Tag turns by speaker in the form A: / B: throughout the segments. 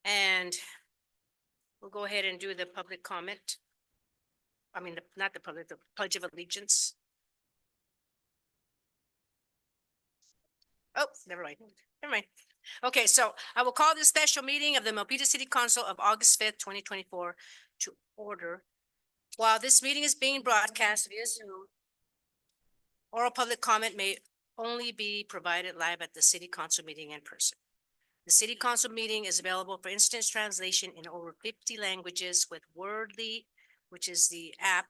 A: And we'll go ahead and do the public comment. I mean, not the public, the Pledge of Allegiance. Oh, never mind. Never mind. Okay, so I will call this special meeting of the Milpitas City Council of August 5th, 2024 to order. While this meeting is being broadcast via Zoom, oral public comment may only be provided live at the City Council meeting in person. The City Council meeting is available for instant translation in over 50 languages with Wordly, which is the app.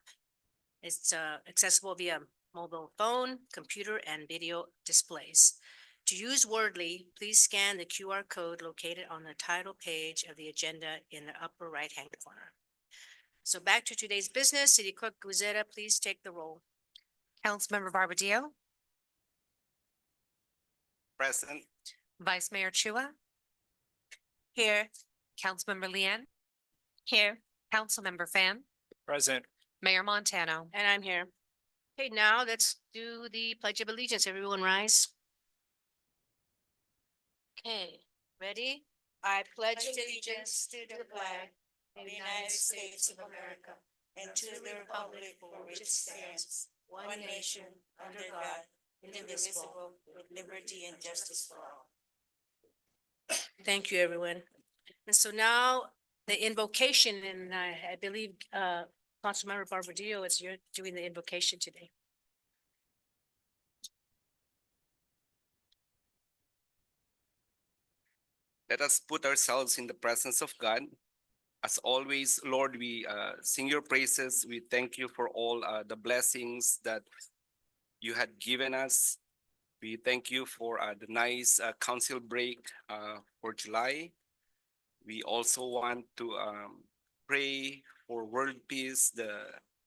A: It's accessible via mobile phone, computer, and video displays. To use Wordly, please scan the QR code located on the title page of the agenda in the upper right-hand corner. So back to today's business. City Clerk Guzera, please take the roll.
B: Councilmember Barbadillo,
C: Present.
B: Vice Mayor Chua,
A: Here.
B: Councilmember Lian,
A: Here.
B: Councilmember Fan,
C: Present.
B: Mayor Montano.
A: And I'm here. Okay, now let's do the Pledge of Allegiance. Everyone rise. Okay, ready? I pledge allegiance to the flag of the United States of America and to the republic for which it stands, one nation, under God, indivisible, with liberty and justice for all. Thank you, everyone. And so now the invocation, and I believe Councilmember Barbadillo, it's you're doing the invocation today.
C: Let us put ourselves in the presence of God. As always, Lord, we sing your praises. We thank you for all the blessings that you had given us. We thank you for the nice council break for July. We also want to pray for world peace, the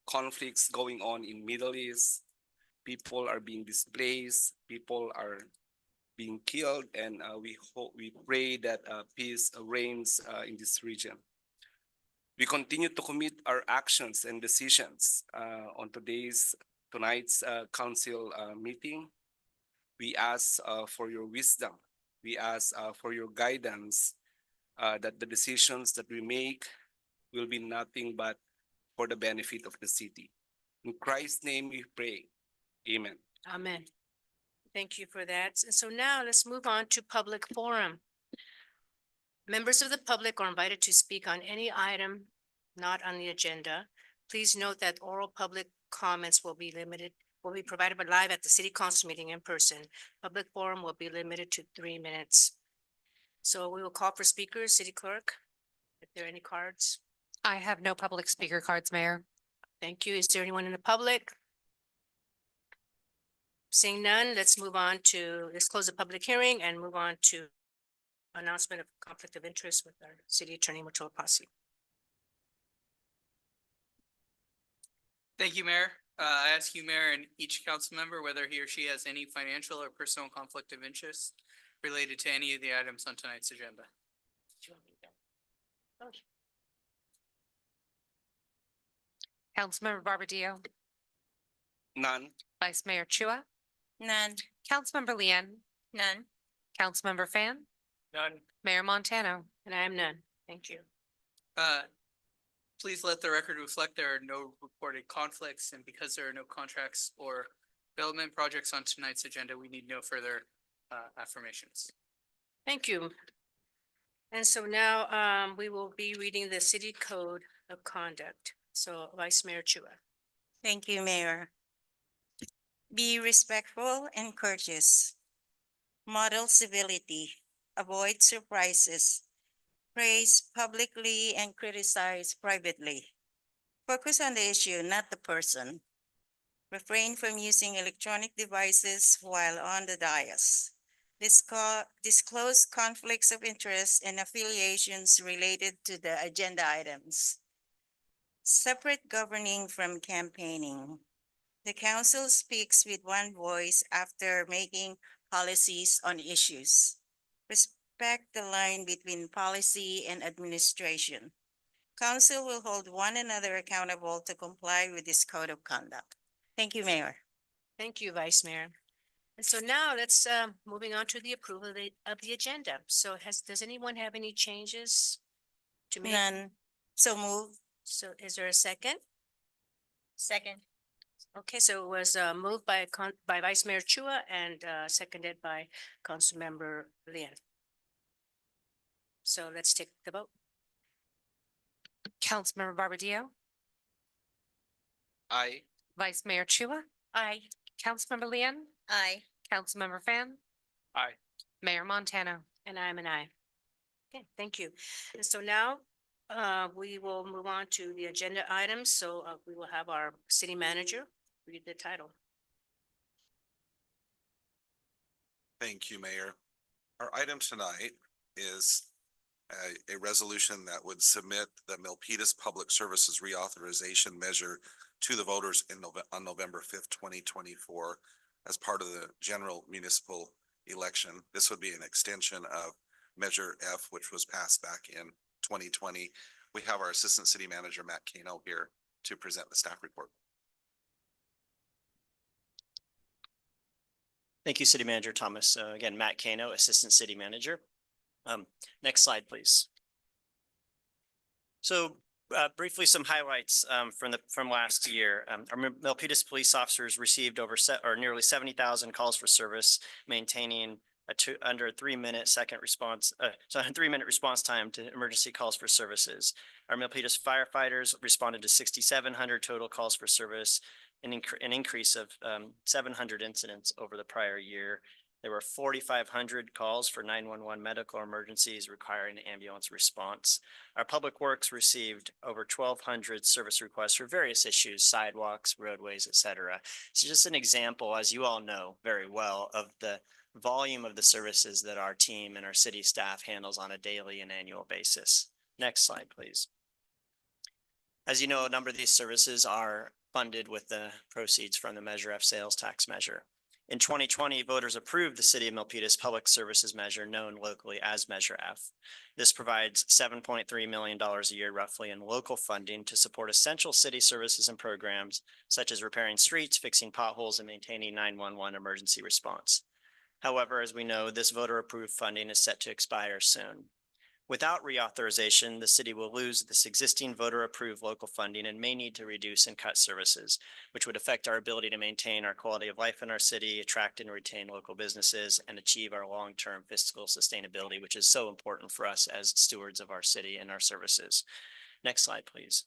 C: conflicts going on in Middle East. People are being displaced, people are being killed, and we pray that peace reigns in this region. We continue to commit our actions and decisions on tonight's council meeting. We ask for your wisdom. We ask for your guidance, that the decisions that we make will be nothing but for the benefit of the city. In Christ's name we pray. Amen.
A: Amen. Thank you for that. And so now let's move on to public forum. Members of the public are invited to speak on any item not on the agenda. Please note that oral public comments will be provided by live at the City Council meeting in person. Public forum will be limited to 3 minutes. So we will call for speakers. City Clerk, if there are any cards.
B: I have no public speaker cards, Mayor.
A: Thank you. Is there anyone in the public? Seeing none, let's close the public hearing and move on to announcement of conflict of interest with our City Attorney Motoa Pasi.
D: Thank you, Mayor. I ask you, Mayor, and each council member whether he or she has any financial or personal conflict of interest related to any of the items on tonight's agenda.
B: Councilmember Barbadillo,
C: None.
B: Vice Mayor Chua,
A: None.
B: Councilmember Lian,
A: None.
B: Councilmember Fan,
D: None.
B: Mayor Montano.
A: And I am none. Thank you.
D: Please let the record reflect there are no reported conflicts, and because there are no contracts or development projects on tonight's agenda, we need no further affirmations.
A: Thank you. And so now we will be reading the City Code of Conduct. So Vice Mayor Chua.
E: Thank you, Mayor. Be respectful and courteous. Model civility. Avoid surprises. Praise publicly and criticize privately. Focus on the issue, not the person. Refrain from using electronic devices while on the dais. Disclose conflicts of interest and affiliations related to the agenda items. Separate governing from campaigning. The council speaks with one voice after making policies on issues. Respect the line between policy and administration. Council will hold one another accountable to comply with this code of conduct. Thank you, Mayor.
A: Thank you, Vice Mayor. And so now let's, moving on to the approval of the agenda. So does anyone have any changes to make?
E: None. So move.
A: So is there a second?
E: Second.
A: Okay, so it was moved by by Vice Mayor Chua and seconded by Councilmember Lian. So let's take the vote.
B: Councilmember Barbadillo,
C: Aye.
B: Vice Mayor Chua,
E: Aye.
B: Councilmember Lian,
E: Aye.
B: Councilmember Fan,
C: Aye.
B: Mayor Montano.
A: And I'm an aye. Okay, thank you. And so now we will move on to the agenda items. So we will have our city manager read the title.
F: Thank you, Mayor. Our item tonight is a resolution that would submit the Milpitas Public Services Reauthorization Measure to the voters on November 5th, 2024, as part of the general municipal election. This would be an extension of Measure F, which was passed back in 2020. We have our Assistant City Manager, Matt Kano, here to present the staff report.
G: Thank you, City Manager Thomas. Again, Matt Kano, Assistant City Manager. Next slide, please. So briefly, some highlights from last year. Our Milpitas police officers received nearly 70,000 calls for service, maintaining under a 3-minute response time to emergency calls for services. Our Milpitas firefighters responded to 6,700 total calls for service, an increase of 700 incidents over the prior year. There were 4,500 calls for 911 medical emergencies requiring ambulance response. Our Public Works received over 1,200 service requests for various issues, sidewalks, roadways, et cetera. So just an example, as you all know very well, of the volume of the services that our team and our city staff handles on a daily and annual basis. Next slide, please. As you know, a number of these services are funded with the proceeds from the Measure F sales tax measure. In 2020, voters approved the City of Milpitas Public Services Measure, known locally as Measure F. This provides $7.3 million a year roughly in local funding to support essential city services and programs such as repairing streets, fixing potholes, and maintaining 911 emergency response. However, as we know, this voter-approved funding is set to expire soon. Without reauthorization, the city will lose this existing voter-approved local funding and may need to reduce and cut services, which would affect our ability to maintain our quality of life in our city, attract and retain local businesses, and achieve our long-term fiscal sustainability, which is so important for us as stewards of our city and our services. Next slide, please.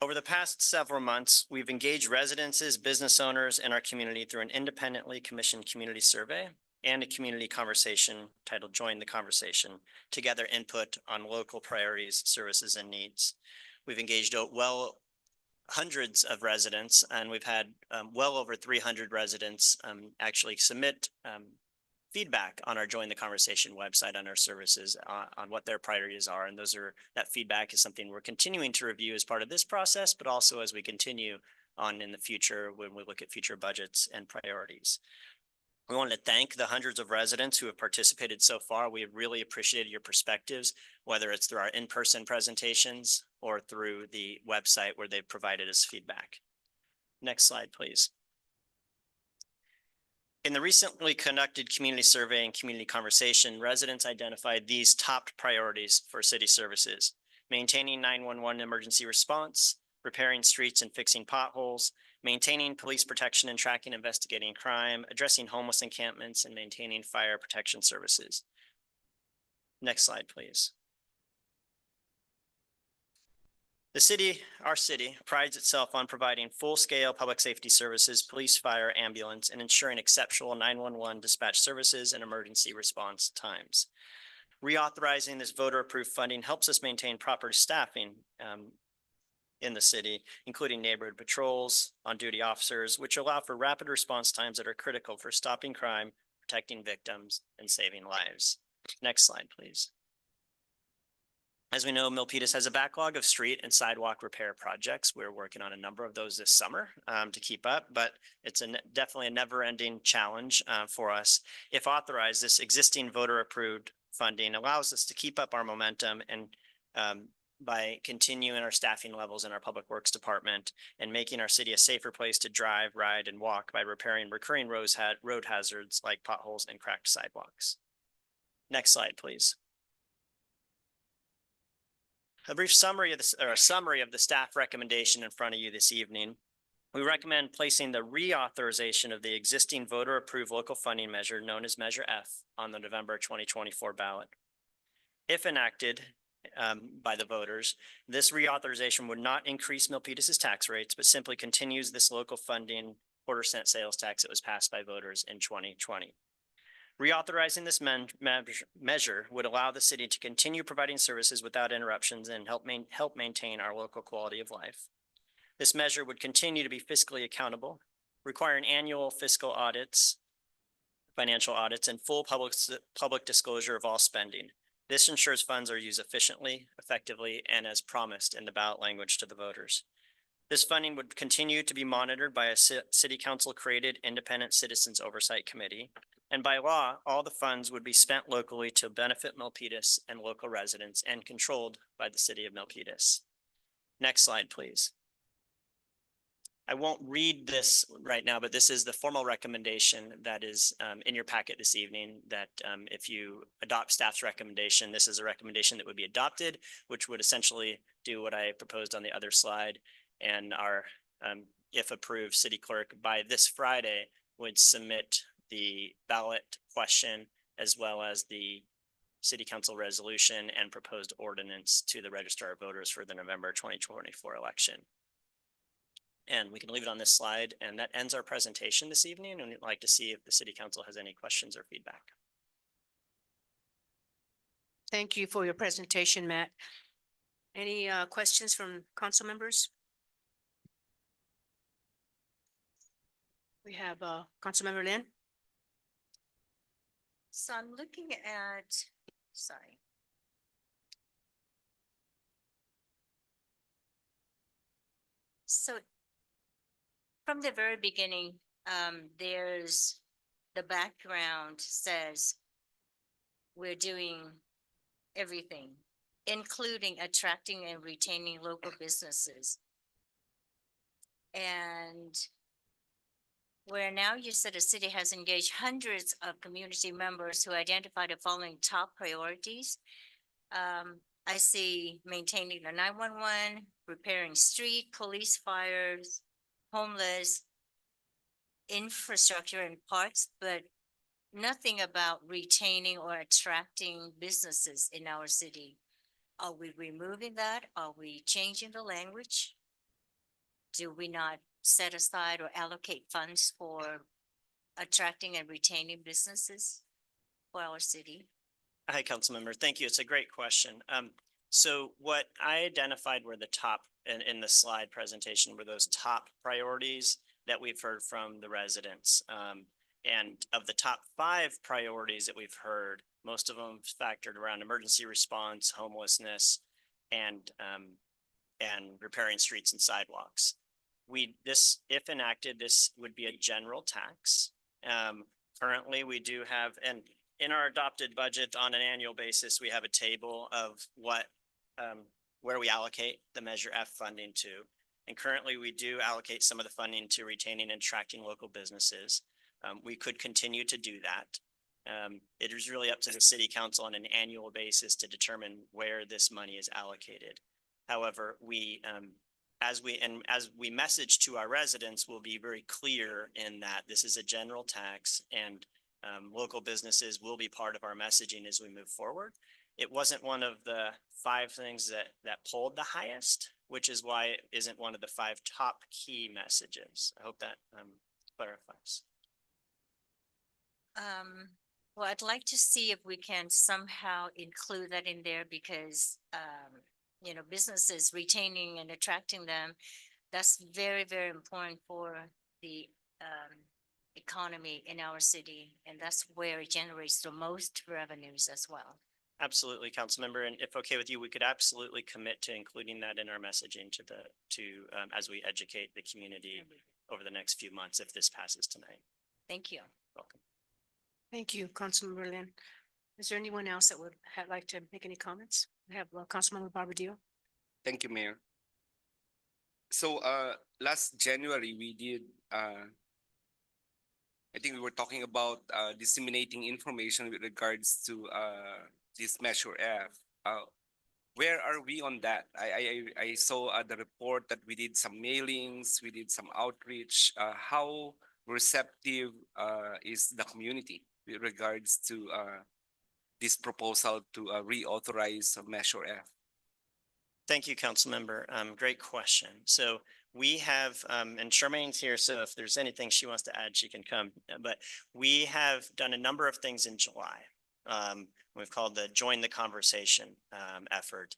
G: Over the past several months, we've engaged residences, business owners, and our community through an independently commissioned community survey and a community conversation titled Join the Conversation to gather input on local priorities, services, and needs. We've engaged hundreds of residents, and we've had well over 300 residents actually submit feedback on our Join the Conversation website on our services on what their priorities are. And that feedback is something we're continuing to review as part of this process, but also as we continue on in the future when we look at future budgets and priorities. We want to thank the hundreds of residents who have participated so far. We have really appreciated your perspectives, whether it's through our in-person presentations or through the website where they've provided us feedback. Next slide, please. In the recently conducted community survey and community conversation, residents identified these top priorities for city services: maintaining 911 emergency response, repairing streets and fixing potholes, maintaining police protection and tracking investigating crime, addressing homeless encampments, and maintaining fire protection services. Next slide, please. Our city prides itself on providing full-scale public safety services, police, fire, ambulance, and ensuring exceptional 911 dispatch services and emergency response times. Reauthorizing this voter-approved funding helps us maintain proper staffing in the city, including neighborhood patrols, on-duty officers, which allow for rapid response times that are critical for stopping crime, protecting victims, and saving lives. Next slide, please. As we know, Milpitas has a backlog of street and sidewalk repair projects. We're working on a number of those this summer to keep up, but it's definitely a never-ending challenge for us. If authorized, this existing voter-approved funding allows us to keep up our momentum and by continuing our staffing levels in our Public Works Department and making our city a safer place to drive, ride, and walk by repairing recurring road hazards like potholes and cracked sidewalks. Next slide, please. A brief summary of this, or a summary of the staff recommendation in front of you this evening. We recommend placing the reauthorization of the existing voter-approved local funding measure known as Measure F on the November 2024 ballot. If enacted by the voters, this reauthorization would not increase Milpitas's tax rates, but simply continues this local funding quarter-cent sales tax that was passed by voters in 2020. Reauthorizing this measure would allow the city to continue providing services without interruptions and help maintain our local quality of life. This measure would continue to be fiscally accountable, requiring annual fiscal audits, financial audits, and full public disclosure of all spending. This ensures funds are used efficiently, effectively, and as promised in the ballot language to the voters. This funding would continue to be monitored by a city council created independent citizens oversight committee. And by law, all the funds would be spent locally to benefit Milpitas and local residents and controlled by the city of Milpitas. Next slide, please. I won't read this right now, but this is the formal recommendation that is in your packet this evening, that if you adopt staff's recommendation, this is a recommendation that would be adopted, which would essentially do what I proposed on the other slide. And our, if approved, city clerk by this Friday would submit the ballot question as well as the city council resolution and proposed ordinance to the registrar of voters for the November 2024 election. And we can leave it on this slide, and that ends our presentation this evening. And we'd like to see if the city council has any questions or feedback.
A: Thank you for your presentation, Matt. Any questions from council members? We have Councilmember Lynn.
E: So I'm looking at, sorry. So from the very beginning, there's the background says we're doing everything, including attracting and retaining local businesses. And where now you said the city has engaged hundreds of community members who identify the following top priorities. I see maintaining the 911, repairing street, police, fires, homeless, infrastructure and parks, but nothing about retaining or attracting businesses in our city. Are we removing that? Are we changing the language? Do we not set aside or allocate funds for attracting and retaining businesses for our city?
G: Hi, Councilmember. Thank you. It's a great question. So what I identified were the top in the slide presentation were those top priorities that we've heard from the residents. And of the top 5 priorities that we've heard, most of them factored around emergency response, homelessness, and repairing streets and sidewalks. If enacted, this would be a general tax. Currently, we do have, and in our adopted budget on an annual basis, we have a table of where we allocate the Measure F funding to. And currently, we do allocate some of the funding to retaining and attracting local businesses. We could continue to do that. It is really up to the city council on an annual basis to determine where this money is allocated. However, as we message to our residents, we'll be very clear in that this is a general tax, and local businesses will be part of our messaging as we move forward. It wasn't one of the 5 things that polled the highest, which is why it isn't one of the 5 top key messages. I hope that clarifies.
E: Well, I'd like to see if we can somehow include that in there because, you know, businesses retaining and attracting them, that's very, very important for the economy in our city. And that's where it generates the most revenues as well.
G: Absolutely, Councilmember. And if okay with you, we could absolutely commit to including that in our messaging as we educate the community over the next few months if this passes tonight.
E: Thank you.
G: Welcome.
A: Thank you, Councilmember Lynn. Is there anyone else that would like to make any comments? We have Councilmember Barbadillo.
C: Thank you, Mayor. So, last January, we did, I think we were talking about, disseminating information with regards to, this Measure F. Where are we on that? I saw, the report that we did some mailings, we did some outreach. How receptive, is the community with regards to, this proposal to, reauthorize Measure F?
G: Thank you, Councilmember. Great question. So we have, and Charmaine's here, so if there's anything she wants to add, she can come. But we have done a number of things in July. We've called the Join the Conversation effort.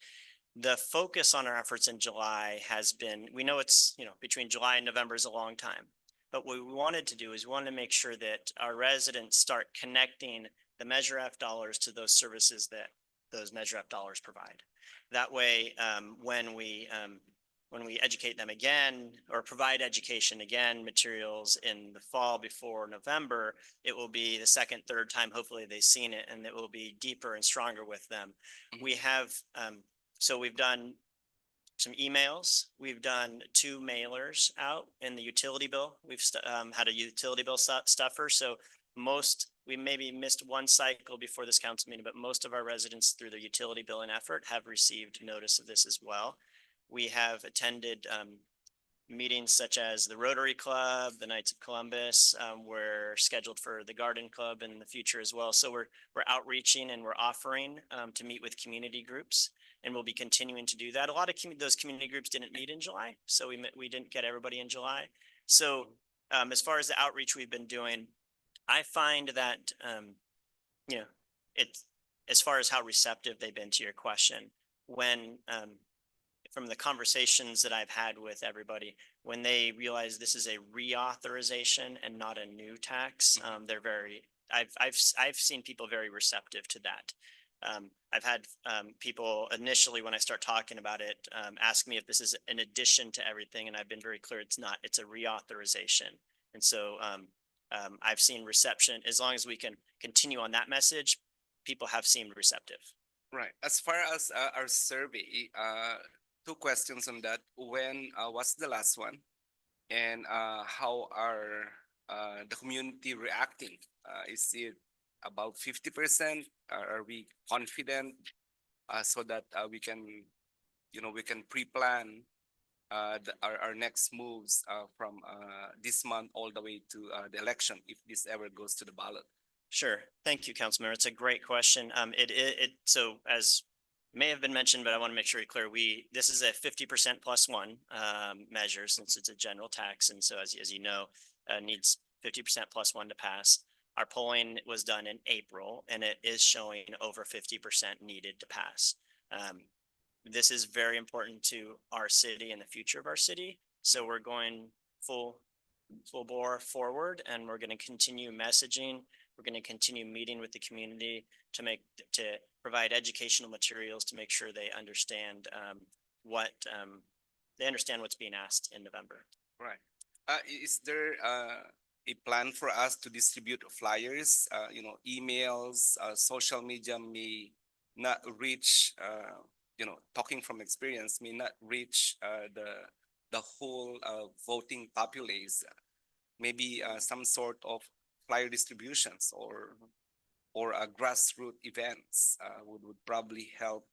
G: The focus on our efforts in July has been, we know it's, between July and November is a long time. But what we wanted to do is we wanted to make sure that our residents start connecting the Measure F dollars to those services that those Measure F dollars provide. That way, when we educate them again or provide education again, materials in the fall before November, it will be the second, third time, hopefully they've seen it, and it will be deeper and stronger with them. We have, so we've done some emails, we've done 2 mailers out in the utility bill. We've had a utility bill stuffer, so we maybe missed one cycle before this council meeting, but most of our residents through the utility billing effort have received notice of this as well. We have attended meetings such as the Rotary Club, the Knights of Columbus. We're scheduled for the Garden Club in the future as well. So we're outreaching and we're offering to meet with community groups, and we'll be continuing to do that. A lot of those community groups didn't meet in July, so we didn't get everybody in July. So as far as the outreach we've been doing, I find that, it's as far as how receptive they've been to your question, when, from the conversations that I've had with everybody, when they realize this is a reauthorization and not a new tax, I've seen people very receptive to that. I've had people initially, when I start talking about it, ask me if this is an addition to everything, and I've been very clear it's not. It's a reauthorization. And so I've seen reception. As long as we can continue on that message, people have seemed receptive.
C: Right. As far as, our survey, 2 questions on that. When was the last one? And how are the community reacting? Is it about 50%? Are we confident so that we can, we can pre-plan our next moves from this month all the way to the election, if this ever goes to the ballot?
G: Sure. Thank you, Councilmember. It's a great question. So as may have been mentioned, but I want to make sure you're clear, this is a 50% +1 measure, since it's a general tax. And so as you know, needs 50% +1 to pass. Our polling was done in April, and it is showing over 50% needed to pass. This is very important to our city and the future of our city. So we're going full bore forward, and we're going to continue messaging. We're going to continue meeting with the community to provide educational materials to make sure they understand what's being asked in November.
C: Right. Is there a plan for us to distribute flyers? Emails, social media may not reach, talking from experience, may not reach the whole voting populace. Maybe some sort of flyer distributions or grassroots events would probably help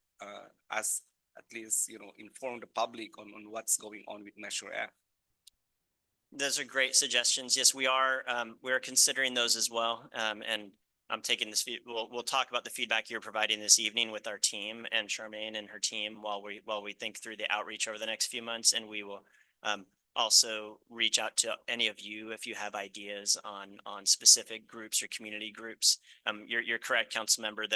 C: us at least, inform the public on what's going on with Measure F.
G: Those are great suggestions. Yes, we're considering those as well. And I'm taking this, we'll talk about the feedback you're providing this evening with our team and Charmaine and her team while we think through the outreach over the next few months. And we will also reach out to any of you if you have ideas on specific groups or community groups. You're correct, Councilmember,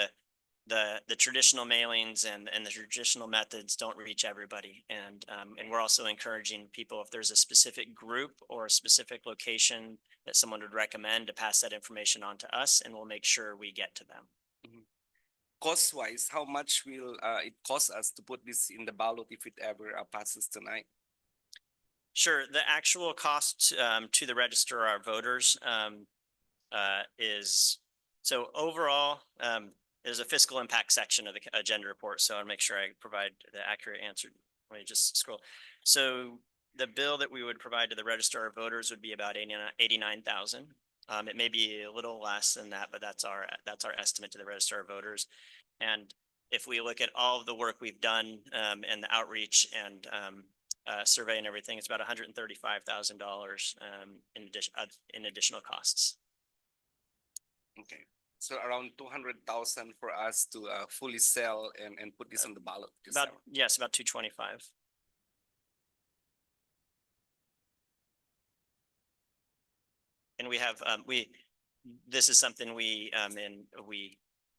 G: the traditional mailings and the traditional methods don't reach everybody. And we're also encouraging people, if there's a specific group or a specific location that someone would recommend, to pass that information on to us, and we'll make sure we get to them.
C: Mm-hmm. Cost-wise, how much will it cost us to put this in the ballot if it ever passes tonight?
G: Sure. The actual cost to the register our voters is, so overall, there's a fiscal impact section of the agenda report, so I'll make sure I provide the accurate answer. let me just scroll. So the bill that we would provide to the Register of Voters would be about 89,000. It may be a little less than that, but that's our estimate to the Register of Voters. And if we look at all of the work we've done, and the outreach and, survey and everything, it's about $135,000, in additional costs.
C: Okay, so around 200,000 for us to fully sell and put this on the ballot. this
G: About,
C: summer.
G: yes, about 225. And we have, this is something we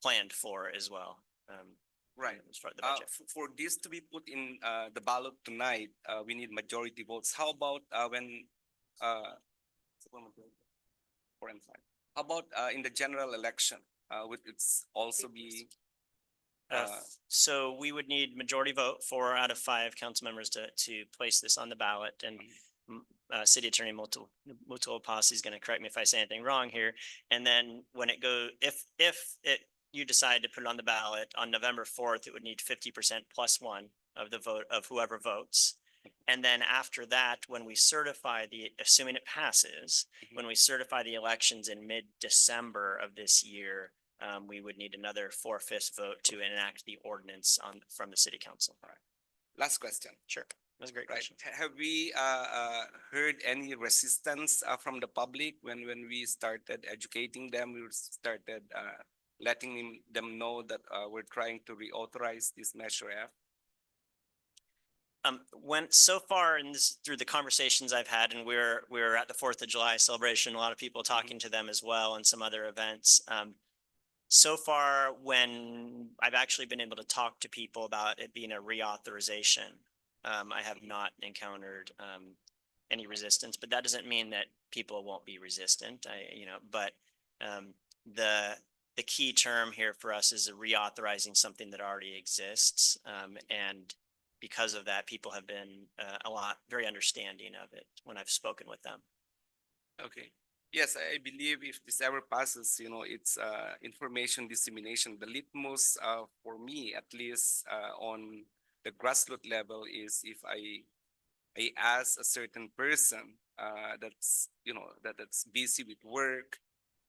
G: planned for as well.
C: Right.
G: As part of the budget.
C: For this to be put in the ballot tonight, we need majority votes. How about when four and five? How about in the general election? Would it's also be
G: So we would need majority vote, 4 out of 5 council members to place this on the ballot, and City Attorney Mutulapasi is going to correct me if I say anything wrong here. And then when it go, if you decide to put it on the ballot on November 4th, it would need 50% plus 1 of the vote of whoever votes. And then after that, when we certify assuming it passes, when we certify the elections in mid-December of this year, we would need another 4/5 vote to enact the ordinance from the city council.
C: last question?
G: Sure, that's a great
C: Right.
G: question.
C: Have we heard any resistance from the public when we started educating them? We started letting them know that we're trying to reauthorize this Measure F?
G: When so far in this, through the conversations I've had, and we're at the 4th of July celebration, a lot of people talking to them as well, and some other events. So far, when I've actually been able to talk to people about it being a reauthorization, I have not encountered any resistance, but that doesn't mean that people won't be resistant. But the key term here for us is reauthorizing something that already exists, and because of that, people have been very understanding of it when I've spoken with them.
C: Okay. Yes, I believe if this ever passes, it's information dissemination. The litmus for me, at least on the grassroots level, is if I ask a certain person that's that's busy with work,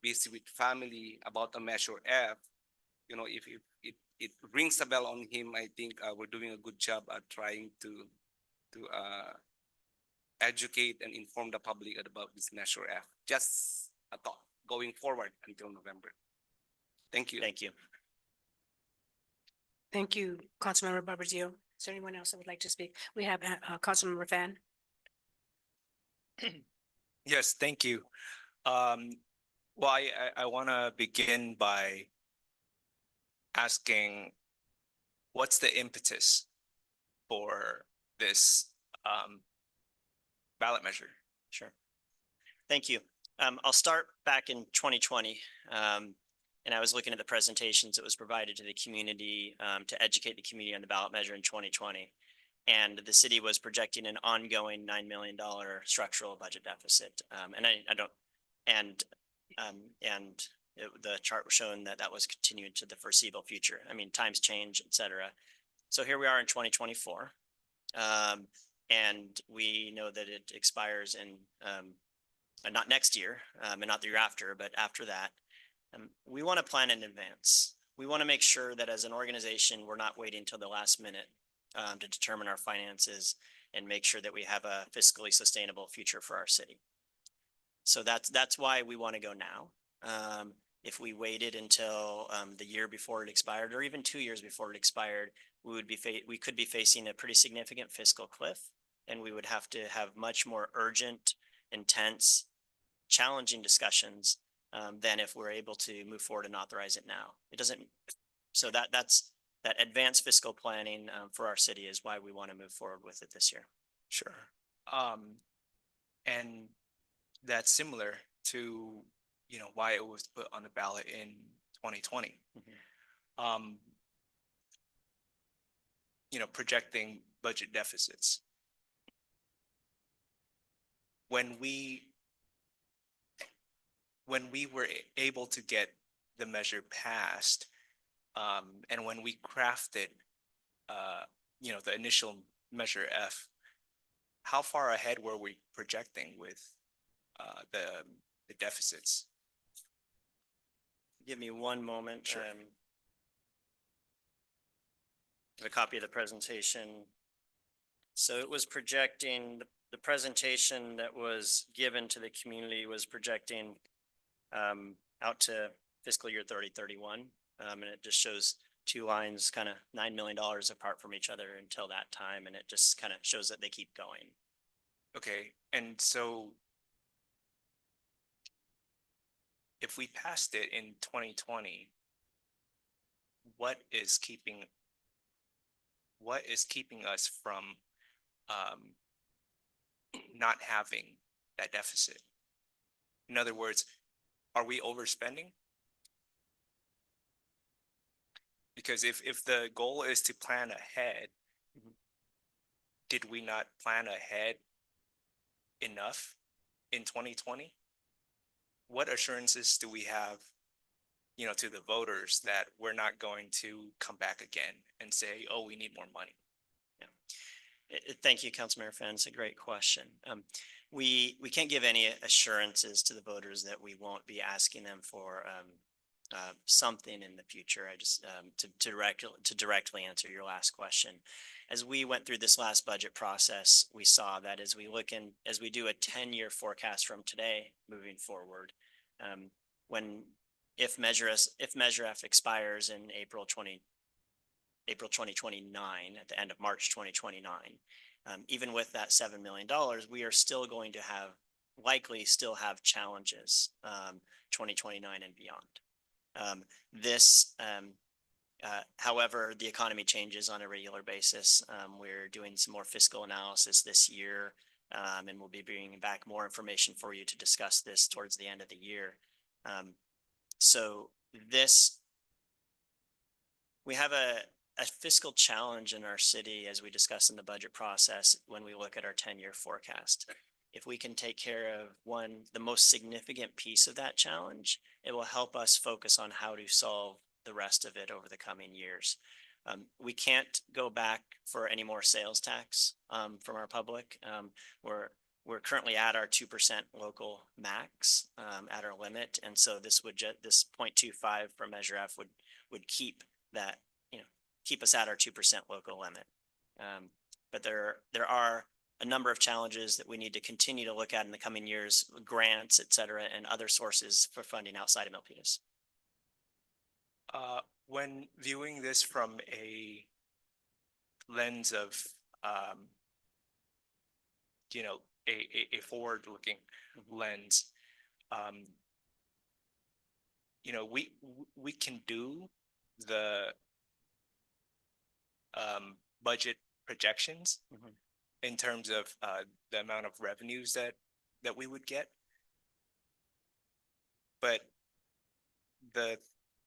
C: busy with family about a Measure F, if it rings a bell on him, I think we're doing a good job at trying to educate and inform the public about this Measure F. Just a thought going forward until November. Thank you.
G: Thank you.
A: Thank you, Councilmember Barbadillo. Is there anyone else that would like to speak? We have Councilmember Fan.
H: Yes, thank you. Well, I want to begin by asking, what's the impetus for this ballot measure?
G: Sure. Thank you. I'll start back in 2020. And I was looking at the presentations that was provided to the community to educate the community on the ballot measure in 2020. And the city was projecting an ongoing $9 million structural budget deficit. The chart was showing that was continued to the foreseeable future. I mean, times change, et cetera. So here we are in 2024. And we know that it expires in not next year, and not the year after, but after that. We want to plan in advance. We want to make sure that as an organization, we're not waiting till the last minute to determine our finances and make sure that we have a fiscally sustainable future for our city. So that's why we want to go now. If we waited until the year before it expired, or even 2 years before it expired, we could be facing a pretty significant fiscal cliff, and we would have to have much more urgent, intense, challenging discussions than if we're able to move forward and authorize it now. It doesn't. So that's that advanced fiscal planning for our city is why we want to move forward with it this year.
H: Sure. And that's similar to, why it was put on the ballot in 2020. Projecting budget deficits. When we were able to get the measure passed, and when we crafted, the initial Measure F, how far ahead were we projecting with the deficits?
G: Give me one moment.
H: Sure.
G: A copy of the presentation. So it was projecting, the presentation that was given to the community was projecting out to fiscal year 3031. And it just shows two lines, kind of $9 million apart from each other until that time. And it just kind of shows that they keep going.
H: Okay, and so if we passed it in 2020, what is keeping us from not having that deficit? In other words, are we overspending? Because if the goal is to plan ahead, did we not plan ahead enough in 2020? What assurances do we have, to the voters that we're not going to come back again and say, oh, we need more money?
G: Thank you, Councilmember Fan. It's a great question. We can't give any assurances to the voters that we won't be asking them for something in the future. I just to directly answer your last question. As we went through this last budget process, we saw that as we do a 10-year forecast from today moving forward, if Measure F expires in April 2029, at the end of March 2029, even with that $7 million, we are still going to likely still have challenges 2029 and beyond. However, the economy changes on a regular basis. We're doing some more fiscal analysis this year, and we'll be bringing back more information for you to discuss this towards the end of the year. We have a fiscal challenge in our city, as we discussed in the budget process, when we look at our 10-year forecast. If we can take care of the most significant piece of that challenge, it will help us focus on how to solve the rest of it over the coming years. We can't go back for any more sales tax from our public. We're currently at our 2% local max at our limit, and so this 0.25 for Measure F would keep that, keep us at our 2% local limit. But there are a number of challenges that we need to continue to look at in the coming years, grants, et cetera, and other sources for funding outside of Milpitas.
H: When viewing this from a lens of, a forward-looking lens, we can do the budget projections in terms of the amount of revenues that we would get. But the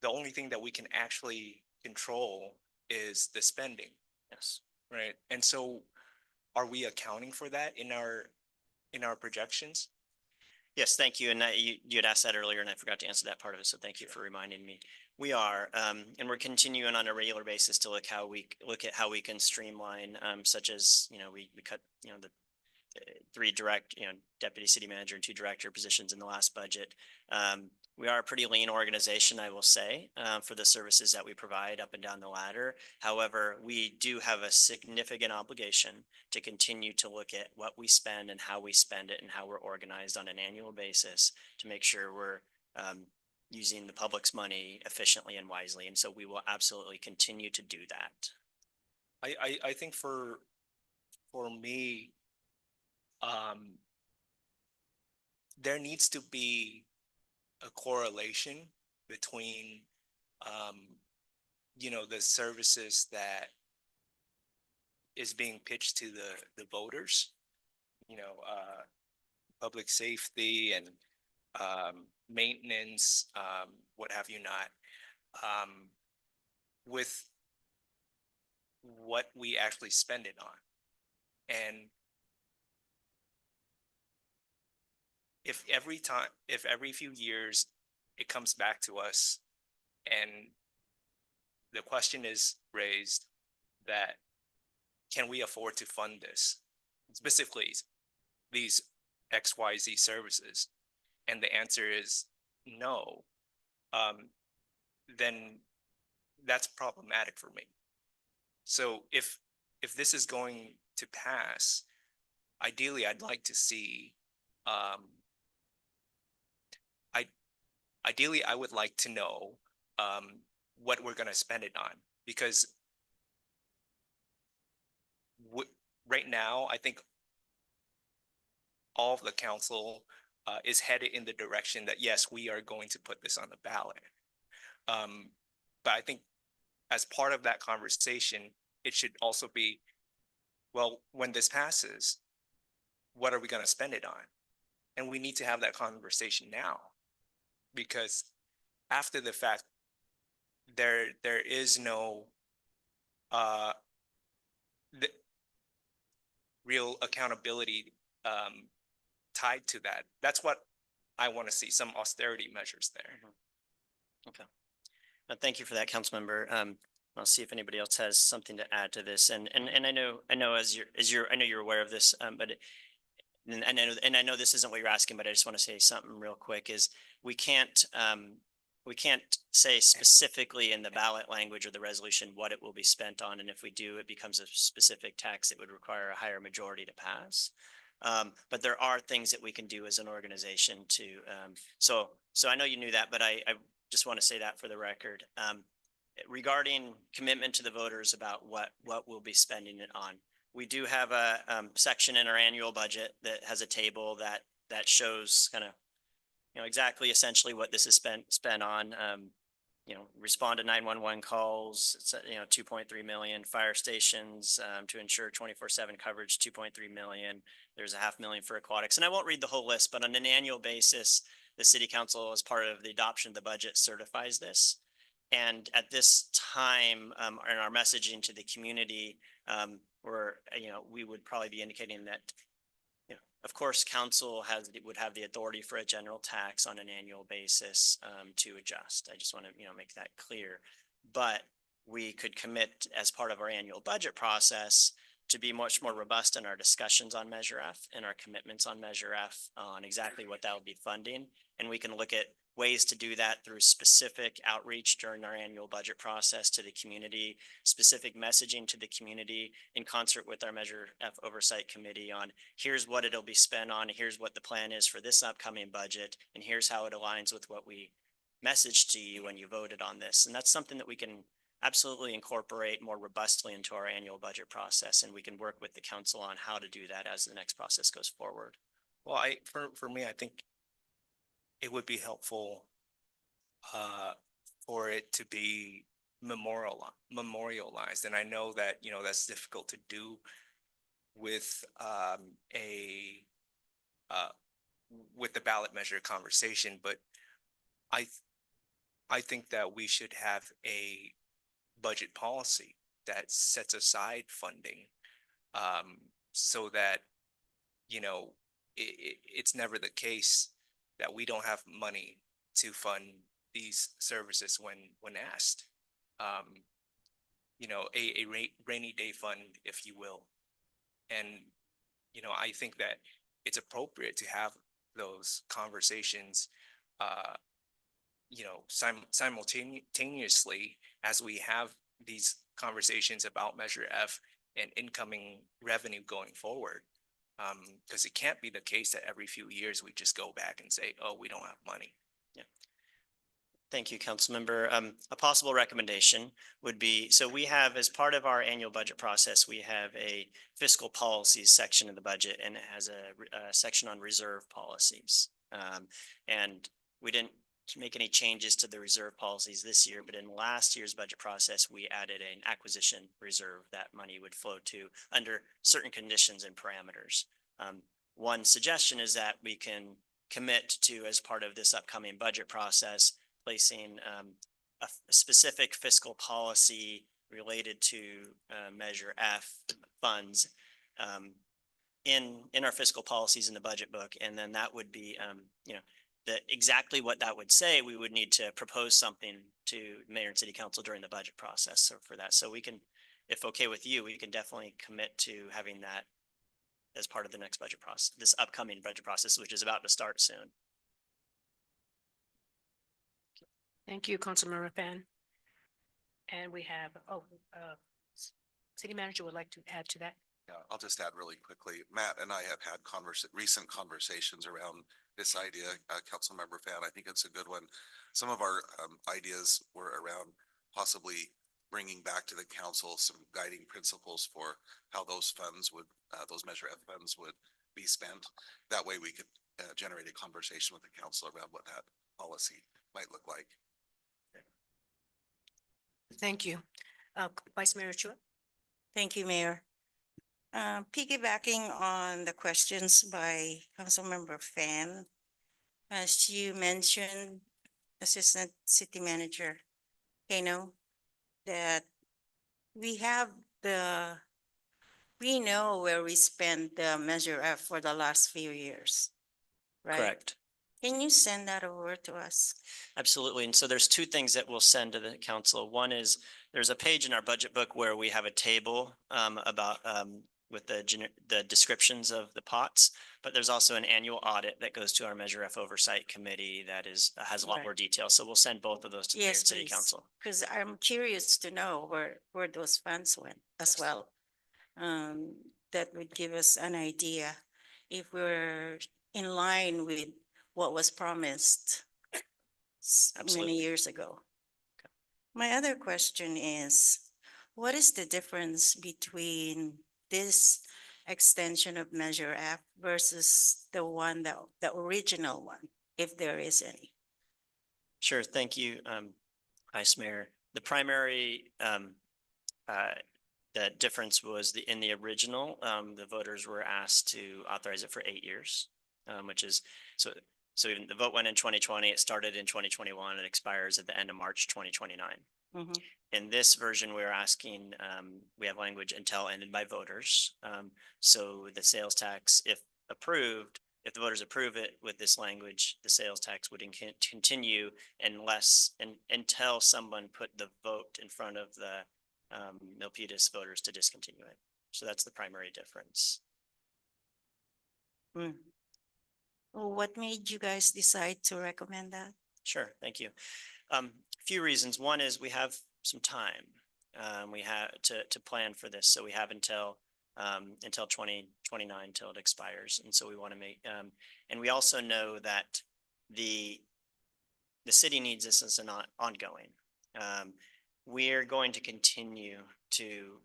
H: only thing that we can actually control is the spending.
G: Yes.
H: Right. And so are we accounting for that in our projections?
G: Yes, thank you. And you had asked that earlier, and I forgot to answer that part of it. So thank you for reminding me. We are, and we're continuing on a regular basis to look at how we can streamline, such as, we cut, the 3 direct, deputy city manager and 2 director positions in the last budget. We are a pretty lean organization, I will say, for the services that we provide up and down the ladder. However, we do have a significant obligation to continue to look at what we spend and how we spend it and how we're organized on an annual basis to make sure we're using the public's money efficiently and wisely. And so we will absolutely continue to do that.
H: I think for me, there needs to be a correlation between, the services that is being pitched to the voters, public safety and maintenance, what have you not, with what we actually spend it on. And if every few years it comes back to us and the question is raised that can we afford to fund this? Specifically, these XYZ services? And the answer is no. Then that's problematic for me. So if this is going to pass, ideally, I'd like to see, ideally, I would like to know, what we're gonna spend it on, because right now, I think all of the council, is headed in the direction that, yes, we are going to put this on the ballot. But I think as part of that conversation, it should also be, well, when this passes, what are we gonna spend it on? And we need to have that conversation now. Because after the fact, there is no the real accountability tied to that. That's what I want to see, some austerity measures there.
G: Thank you for that, Councilmember. I'll see if anybody else has something to add to this. And I know I know you're aware of this, but and I know this isn't what you're asking, but I just want to say something real quick is we can't say specifically in the ballot language or the resolution what it will be spent on. And if we do, it becomes a specific tax. It would require a higher majority to pass. But there are things that we can do as an organization to, so I know you knew that, but I just want to say that for the record. Regarding commitment to the voters about what we'll be spending it on. We do have a section in our annual budget that has a table that shows kind of, exactly essentially what this is spent on. Respond to 911 calls, it's, 2.3 million, fire stations, to ensure 24/7 coverage, 2.3 million. There's $500,000 for aquatics. And I won't read the whole list, but on an annual basis, the city council, as part of the adoption of the budget, certifies this. And at this time, in our messaging to the community, we would probably be indicating that, of course, council would have the authority for a general tax on an annual basis to adjust. I just want to, make that clear. But we could commit as part of our annual budget process to be much more robust in our discussions on Measure F and our commitments on Measure F on exactly what that will be funding. And we can look at ways to do that through specific outreach during our annual budget process to the community, specific messaging to the community in concert with our Measure F Oversight Committee on here's what it'll be spent on, here's what the plan is for this upcoming budget, and here's how it aligns with what we messaged to you when you voted on this. And that's something that we can absolutely incorporate more robustly into our annual budget process, and we can work with the council on how to do that as the next process goes forward.
H: Well, for me, I think it would be helpful for it to be memorialized. And I know that, that's difficult to do with with the ballot measure conversation, but I think that we should have a budget policy that sets aside funding so that, it's never the case that we don't have money to fund these services when asked. A rainy day fund, if you will. And, I think that it's appropriate to have those conversations, simultaneously as we have these conversations about Measure F and incoming revenue going forward. Because it can't be the case that every few years we just go back and say, oh, we don't have money.
G: Yeah. Thank you, Councilmember. A possible recommendation would be, so we have, as part of our annual budget process, we have a fiscal policies section of the budget, and it has a section on reserve policies. And we didn't make any changes to the reserve policies this year, but in last year's budget process, we added an acquisition reserve that money would flow to under certain conditions and parameters. One suggestion is that we can commit to, as part of this upcoming budget process, placing a specific fiscal policy related to Measure F funds in our fiscal policies in the budget book. And then that would be, exactly what that would say, we would need to propose something to mayor and city council during the budget process. So for that, so we can if okay with you, we can definitely commit to having that as part of the next budget process, this upcoming budget process, which is about to start soon.
A: Thank you, Councilmember Fan. And we have, city manager would like to add to that.
F: Yeah, I'll just add really quickly. Matt and I have had recent conversations around this idea, Councilmember Fan. I think it's a good one. Some of our ideas were around possibly bringing back to the council some guiding principles for how those funds would, those Measure F funds would be spent. That way we could generate a conversation with the council around what that policy might look like.
A: Thank you. Vice Mayor Chua?
E: Thank you, Mayor. Piggybacking on the questions by Councilmember Fan, as you mentioned, Assistant City Manager Kano, that we have we know where we spent the Measure F for the last few years, right?
G: Correct.
E: Can you send that over to us?
G: Absolutely. And so there's two things that we'll send to the council. One is there's a page in our budget book where we have a table about with the descriptions of the pots, but there's also an annual audit that goes to our Measure F Oversight Committee that has a lot
E: Right.
G: more detail. So we'll send both of those to the mayor
E: Yes,
G: and city
E: please.
G: council.
E: Because I'm curious to know where those funds went as
G: Yes.
E: well. That would give us an idea if we're in line with what was promised many
G: Absolutely.
E: years ago. My other question is, what is the difference between this extension of Measure F versus the one the original one, if there is any?
G: Sure. Thank you, Vice Mayor. The primary the difference was in the original, the voters were asked to authorize it for 8 years, which is so even the vote went in 2020, it started in 2021, it expires at the end of March 2029.
E: Mhm.
G: In this version, we're asking, we have language until ended by voters. So the sales tax, if approved, if the voters approve it with this language, the sales tax would continue until someone put the vote in front of the Milpitas voters to discontinue it. So that's the primary difference.
E: Mm. Well, what made you guys decide to recommend that?
G: Sure, thank you. A few reasons. One is we have some time. We have to plan for this, so we have until 2029 till it expires, and so we want to make. And we also know that the city needs this as an ongoing. We're going to continue to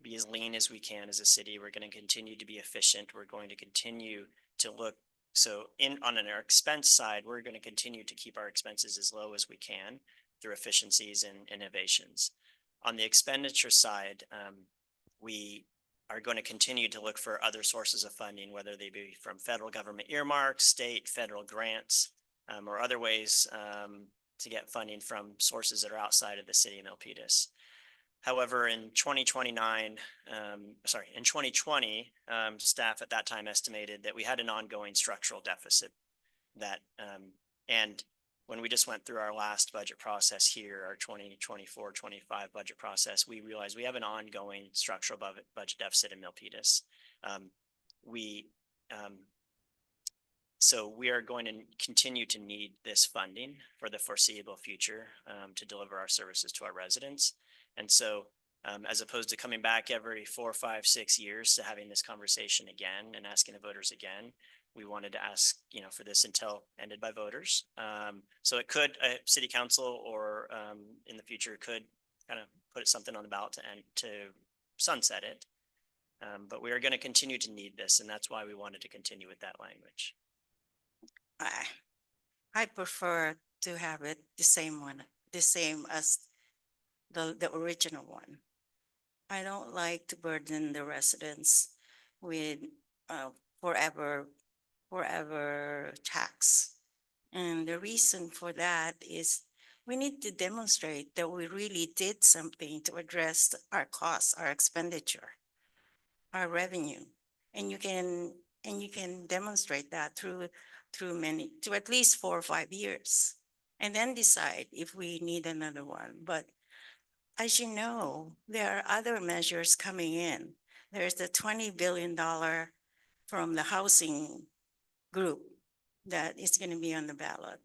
G: be as lean as we can as a city. We're going to continue to be efficient. We're going to continue to look. So on our expense side, we're going to continue to keep our expenses as low as we can through efficiencies and innovations. On the expenditure side, we are going to continue to look for other sources of funding, whether they be from federal government earmarks, state, federal grants, or other ways to get funding from sources that are outside of the city of Milpitas. However, in 2020, staff at that time estimated that we had an ongoing structural deficit that, and when we just went through our last budget process here, our 2024-25 budget process, we realized we have an ongoing structural budget deficit in Milpitas. So we are going to continue to need this funding for the foreseeable future to deliver our services to our residents. And so as opposed to coming back every 4, 5, 6 years to having this conversation again and asking the voters again, we wanted to ask, for this until ended by voters. So it could, city council or in the future could kind of put something on the ballot to sunset it. But we are going to continue to need this, and that's why we wanted to continue with that language.
E: I prefer to have it the same as the original one. I don't like to burden the residents with forever tax. And the reason for that is we need to demonstrate that we really did something to address our costs, our expenditure, our revenue. And you can demonstrate that through at least 4 or 5 years, and then decide if we need another one. But as you know, there are other measures coming in. There's the $20 billion from the housing group that is going to be on the ballot.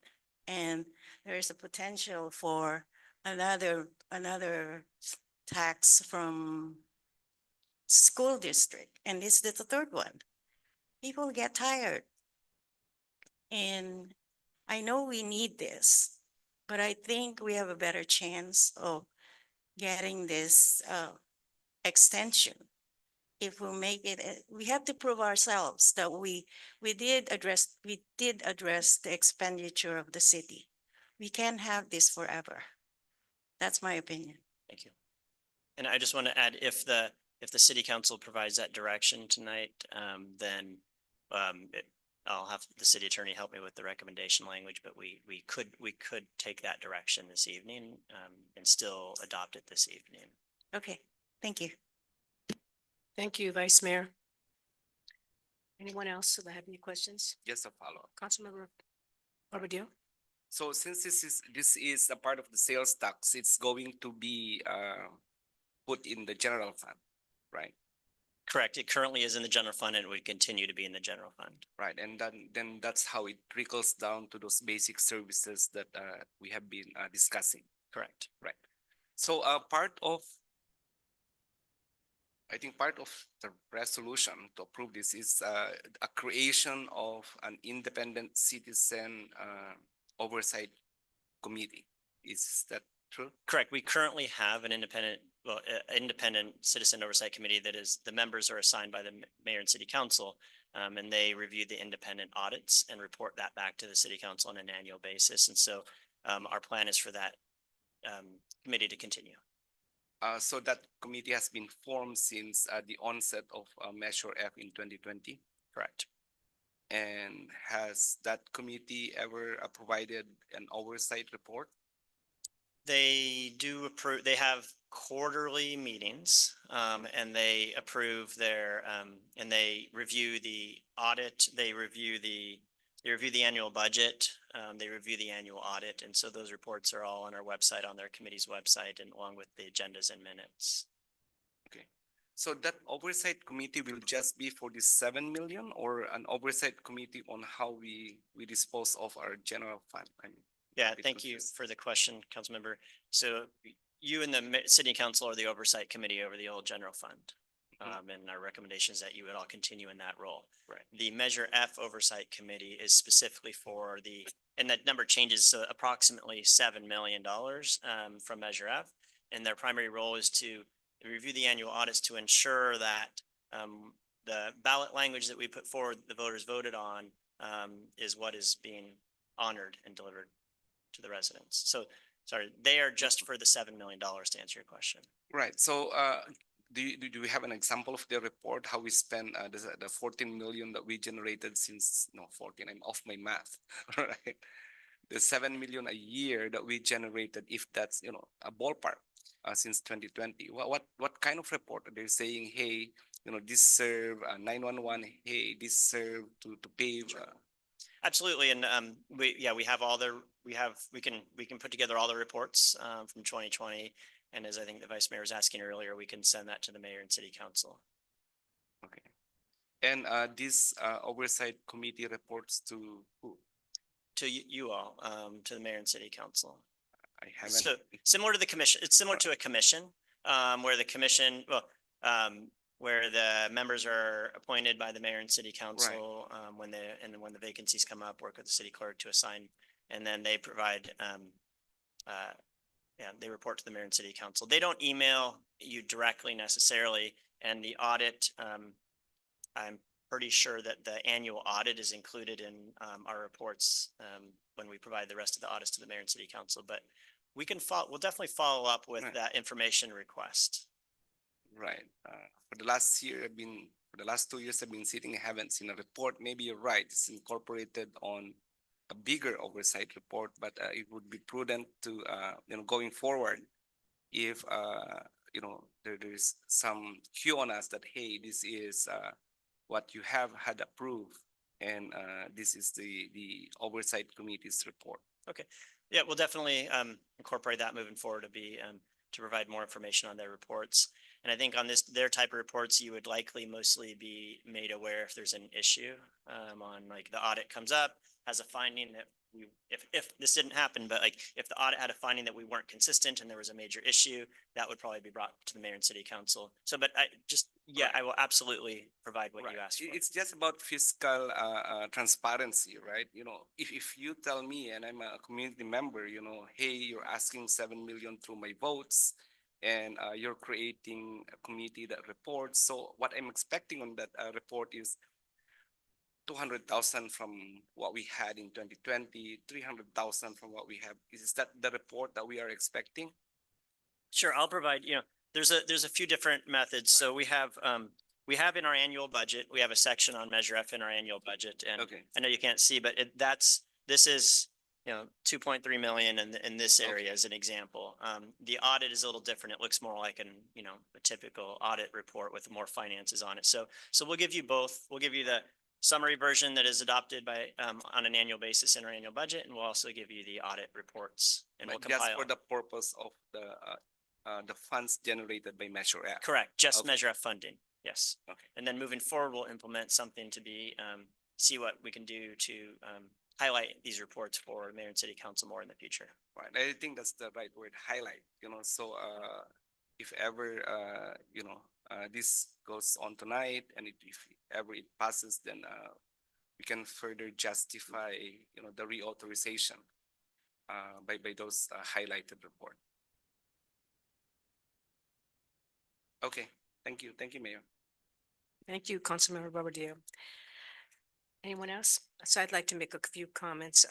E: And there is a potential for another tax from school district. And this is the third one. People get tired. And I know we need this, but I think we have a better chance of getting this extension. If we make it, we have to prove ourselves that we did address the expenditure of the city. We can't have this forever. That's my opinion.
G: Thank you. And I just want to add, if the city council provides that direction tonight, then I'll have the city attorney help me with the recommendation language, but we could take that direction this evening, and still adopt it this evening.
E: Okay, thank you.
A: Thank you, Vice Mayor. Anyone else that have any questions?
C: Just a follow-up.
A: Councilmember Barbadillo?
C: So since this is a part of the sales tax, it's going to be put in the general fund, right?
G: Correct. It currently is in the general fund and would continue to be in the general fund.
C: Right, and then that's how it trickles down to those basic services that we have been discussing.
G: Correct.
C: Right. So I think part of the resolution to approve this is a creation of an independent citizen oversight committee. Is that true?
G: Correct. We currently have an independent citizen oversight committee that is, the members are assigned by the mayor and city council. And they review the independent audits and report that back to the city council on an annual basis. And so our plan is for that committee to continue.
C: So that committee has been formed since the onset of Measure F in 2020.
G: Correct.
C: And has that committee ever provided an oversight report?
G: They do approve, they have quarterly meetings, and they approve their, and they review the audit, they review the annual budget, they review the annual audit, and so those reports are all on our website, on their committee's website, and along with the agendas and minutes.
C: Okay. So that oversight committee will just be for the 7 million, or an oversight committee on how we dispose of our general fund? I mean,
G: Yeah,
C: bit
G: thank you
C: confused.
G: for the question, Councilmember. So you and the city council are the oversight committee over the old general fund. And our recommendation is that you would all continue in that role.
C: Right.
G: The Measure F Oversight Committee is specifically for and that number changes approximately $7 million from Measure F. And their primary role is to review the annual audits to ensure that the ballot language that we put forward, the voters voted on, is what is being honored and delivered to the residents. So, sorry, they are just for the $7 million, to answer your question.
C: Right, so do we have an example of the report, how we spend the 14 million that we generated since, no, 14, I'm off my math, right? The 7 million a year that we generated, if that's, a ballpark since 2020. What kind of report are they saying, hey, this serve 911, hey, this serve to pay?
G: Absolutely, and we have we can put together all the reports from 2020, and as I think the vice mayor was asking earlier, we can send that to the mayor and city council.
C: Okay, and this oversight committee reports to who?
G: To you all, to the mayor and city council.
C: I haven't.
G: So similar to the commission, it's similar to a commission, where the commission, where the members are appointed by the mayor and city council, when the vacancies come up, work with the city clerk to assign, and then they provide, they report to the mayor and city council. They don't email you directly necessarily, and the audit, I'm pretty sure that the annual audit is included in our reports when we provide the rest of the audits to the mayor and city council, but we'll definitely follow up with that information request.
C: Right. For the last 2 years I've been sitting, I haven't seen a report. Maybe you're right. It's incorporated on a bigger oversight report, but it would be prudent to, going forward, if, there's some cue on us that, hey, this is what you have had approved, and this is the oversight committee's report.
G: Okay. Yeah, we'll definitely incorporate that moving forward to to provide more information on their reports. And I think on their type of reports, you would likely mostly be made aware if there's an issue, on like the audit comes up, has a finding that if this didn't happen, but like if the audit had a finding that we weren't consistent and there was a major issue, that would probably be brought to the mayor and city council. So, but I will absolutely provide what you
C: Right.
G: asked for.
C: It's just about fiscal transparency, right? You know, if you tell me and I'm a community member, you know, hey, you're asking 7 million through my votes and you're creating a committee that reports. So what I'm expecting on that report is 200,000 from what we had in 2020, 300,000 from what we have. Is that the report that we are expecting?
G: Sure, I'll provide, there's a few different methods. So we have in our annual budget, we have a section on Measure F in our annual budget. And
C: Okay.
G: I know you can't see, but this is, 2.3 million in this area as an example. The audit is a little different. It looks more like a typical audit report with more finances on it. So we'll give you both. We'll give you the summary version that is adopted by, on an annual basis in our annual budget, and we'll also give you the audit reports and we'll
C: But just
G: compile.
C: for the purpose of the funds generated by Measure F.
G: Correct, just
C: Okay.
G: Measure F funding, yes.
C: Okay.
G: And then moving forward, we'll implement something to be, see what we can do to highlight these reports for mayor and city council more in the future.
C: Right, I think that's the right word, highlight, so if ever, this goes on tonight and if ever it passes, then we can further justify, the reauthorization by those highlighted report. Okay, thank you, Mayor.
A: Thank you, Councilmember Barbadillo. Anyone else? So I'd like to make a few comments.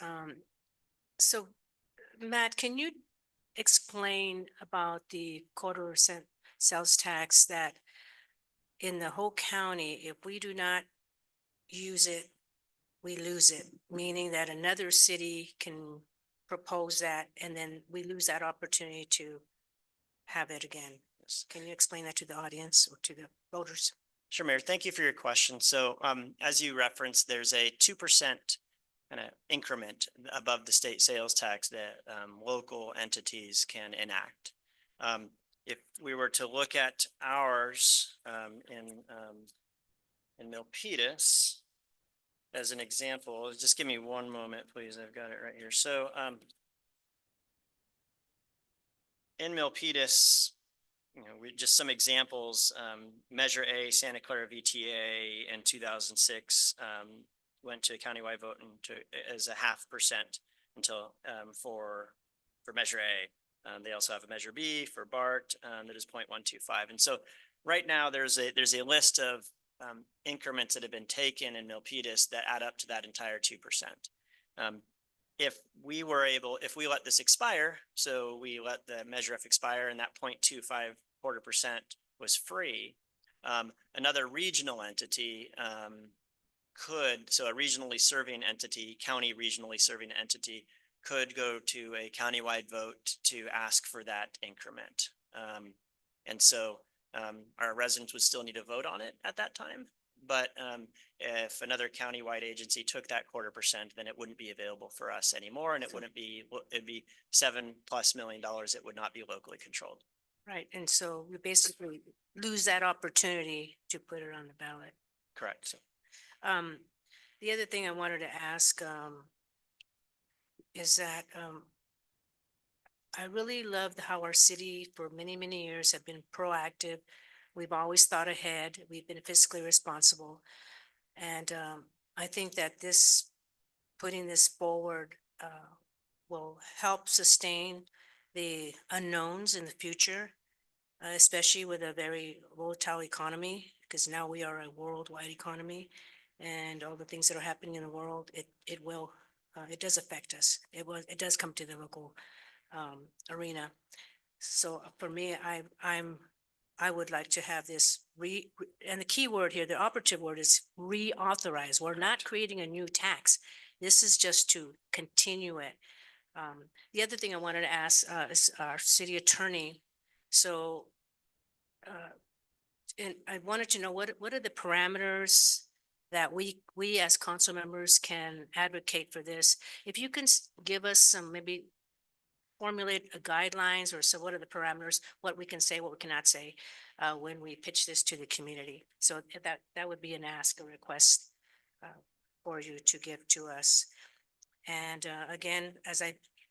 A: So Matt, can you explain about the quarter% sales tax that in the whole county, if we do not use it, we lose it, meaning that another city can propose that and then we lose that opportunity to have it again? Can you explain that to the audience or to the voters?
G: Sure, Mayor, thank you for your question. So as you referenced, there's a 2% kind of increment above the state sales tax that local entities can enact. If we were to look at ours in Milpitas as an example, just give me one moment, please. I've got it right here. So in Milpitas, just some examples, Measure A, Santa Clara VTA in 2006 went to a countywide vote as a 0.5% until for Measure A. They also have a Measure B for BART that is 0.125. And so right now there's a list of increments that have been taken in Milpitas that add up to that entire 2%. If we let this expire, so we let the Measure F expire and that 0.25% was free, another regional entity so a regionally serving entity, county regionally serving entity could go to a countywide vote to ask for that increment. And so our residents would still need to vote on it at that time. But if another countywide agency took that 0.25%, then it wouldn't be available for us anymore. And it'd be $7+ million. It would not be locally controlled.
A: Right, and so we basically lose that opportunity to put it on the ballot.
G: Correct. So,
A: the other thing I wanted to ask is that I really loved how our city for many, many years have been proactive. We've always thought ahead. We've been fiscally responsible. And I think that putting this forward will help sustain the unknowns in the future, especially with a very volatile economy, because now we are a worldwide economy and all the things that are happening in the world, it does affect us. It does come to the local arena. So for me, I would like to have this and the key word here, the operative word is reauthorize. We're not creating a new tax. This is just to continue it. The other thing I wanted to ask is our city attorney. So, and I wanted to know what are the parameters that we as council members can advocate for this? If you can give us some maybe formulate a guidelines or so what are the parameters, what we can say, what we cannot say when we pitch this to the community. So that would be an ask, a request for you to give to us. And again,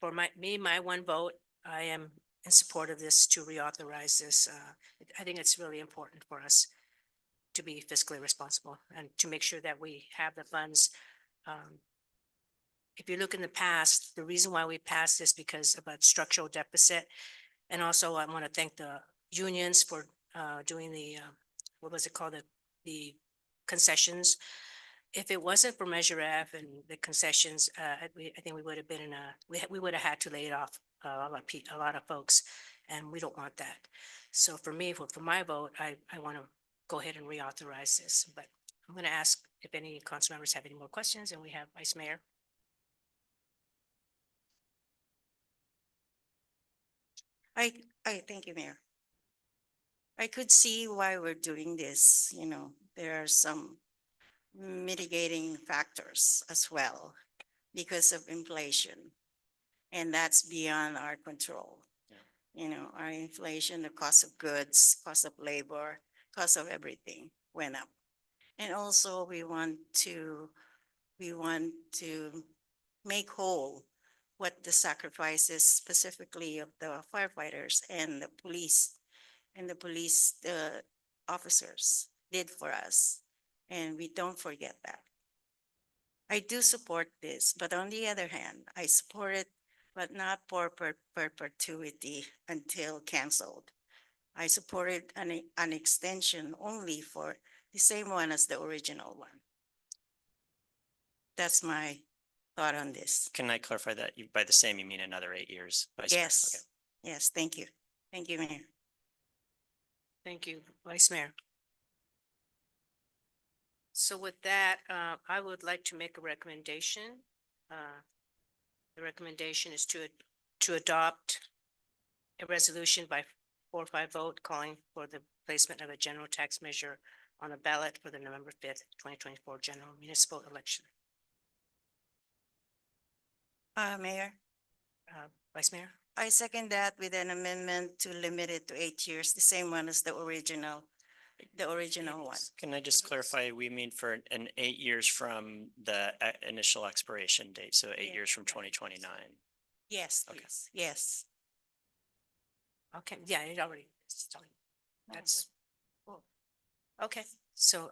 A: for my one vote, I am in support of this to reauthorize this. I think it's really important for us to be fiscally responsible and to make sure that we have the funds. If you look in the past, the reason why we passed this because of a structural deficit. And also I want to thank the unions for doing the, what was it called? The concessions. If it wasn't for Measure F and the concessions, I think we would have been in we would have had to lay it off a lot of folks, and we don't want that. So for me, for my vote, I want to go ahead and reauthorize this, but I'm going to ask if any council members have any more questions, and we have Vice Mayor.
E: I thank you, Mayor. I could see why we're doing this, there are some mitigating factors as well because of inflation. And that's beyond our control. Our inflation, the cost of goods, cost of labor, cost of everything went up. And also we want to make whole what the sacrifices specifically of the firefighters and the police officers did for us. And we don't forget that. I do support this, but on the other hand, I support it, but not for perpetuity until canceled. I supported an extension only for the same one as the original one. That's my thought on this.
G: Can I clarify that you, by the same, you mean another 8 years? Vice Mayor? Okay.
E: Yes, yes, thank you. Thank you, Mayor.
A: Thank you, Vice Mayor. So with that, I would like to make a recommendation. The recommendation is to adopt a resolution by 4-5 vote calling for the placement of a general tax measure on the ballot for the November 5th, 2024 general municipal election.
E: Mayor,
A: Vice Mayor?
E: I second that with an amendment to limit it to 8 years, the same one as the original one.
G: Can I just clarify, we mean for an 8 years from the initial expiration date, so 8
E: Yeah,
G: years from
E: right.
G: 2029?
E: Yes,
G: Okay.
E: please, yes.
A: Okay, yeah, it already, that's, okay, so,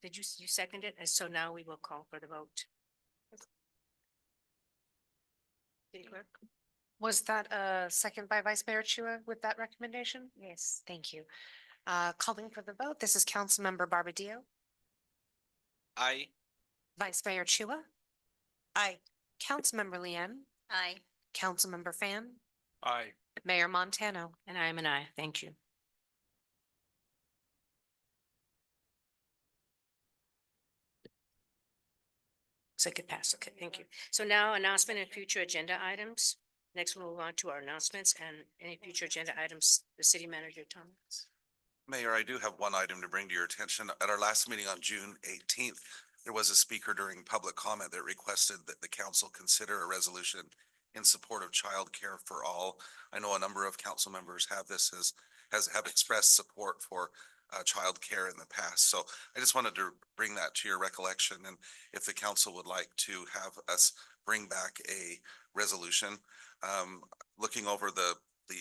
A: did you second it? And so now we will call for the vote. City Clerk?
B: Was that a second by Vice Mayor Chua with that recommendation?
E: Yes.
B: Thank you. Calling for the vote. This is Councilmember Barbadillo,
C: I,
B: Vice Mayor Chua,
E: Aye.
B: Councilmember Lian,
E: Aye.
B: Councilmember Fan,
H: Aye.
B: Mayor Montano.
A: And I am an aye, thank you. So it could pass, okay, thank you. So now announcement and future agenda items. Next we'll move on to our announcements and any future agenda items, the city manager comments.
F: Mayor, I do have one item to bring to your attention. At our last meeting on June 18th, there was a speaker during public comment that requested that the council consider a resolution in support of childcare for all. I know a number of council members have have expressed support for childcare in the past. So I just wanted to bring that to your recollection. And if the council would like to have us bring back a resolution, looking over the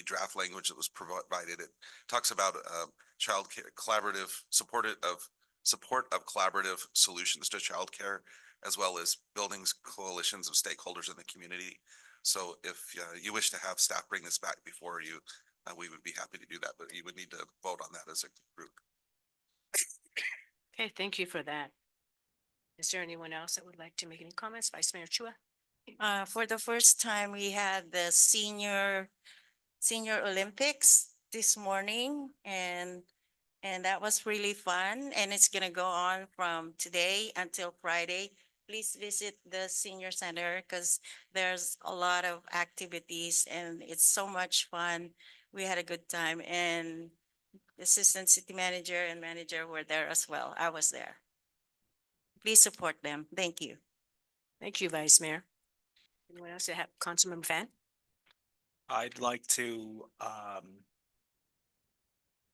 F: draft language that was provided, it talks about childcare collaborative support of collaborative solutions to childcare, as well as buildings coalitions of stakeholders in the community. So if you wish to have staff bring this back before you, we would be happy to do that, but you would need to vote on that as a group.
A: Okay, thank you for that. Is there anyone else that would like to make any comments? Vice Mayor Chua?
E: For the first time, we had the senior Olympics this morning, and that was really fun, and it's gonna go on from today until Friday. Please visit the senior center because there's a lot of activities and it's so much fun. We had a good time, and the assistant city manager and manager were there as well. I was there. Please support them. Thank you.
A: Thank you, Vice Mayor. Anyone else that have Councilmember Fan?
H: I'd like to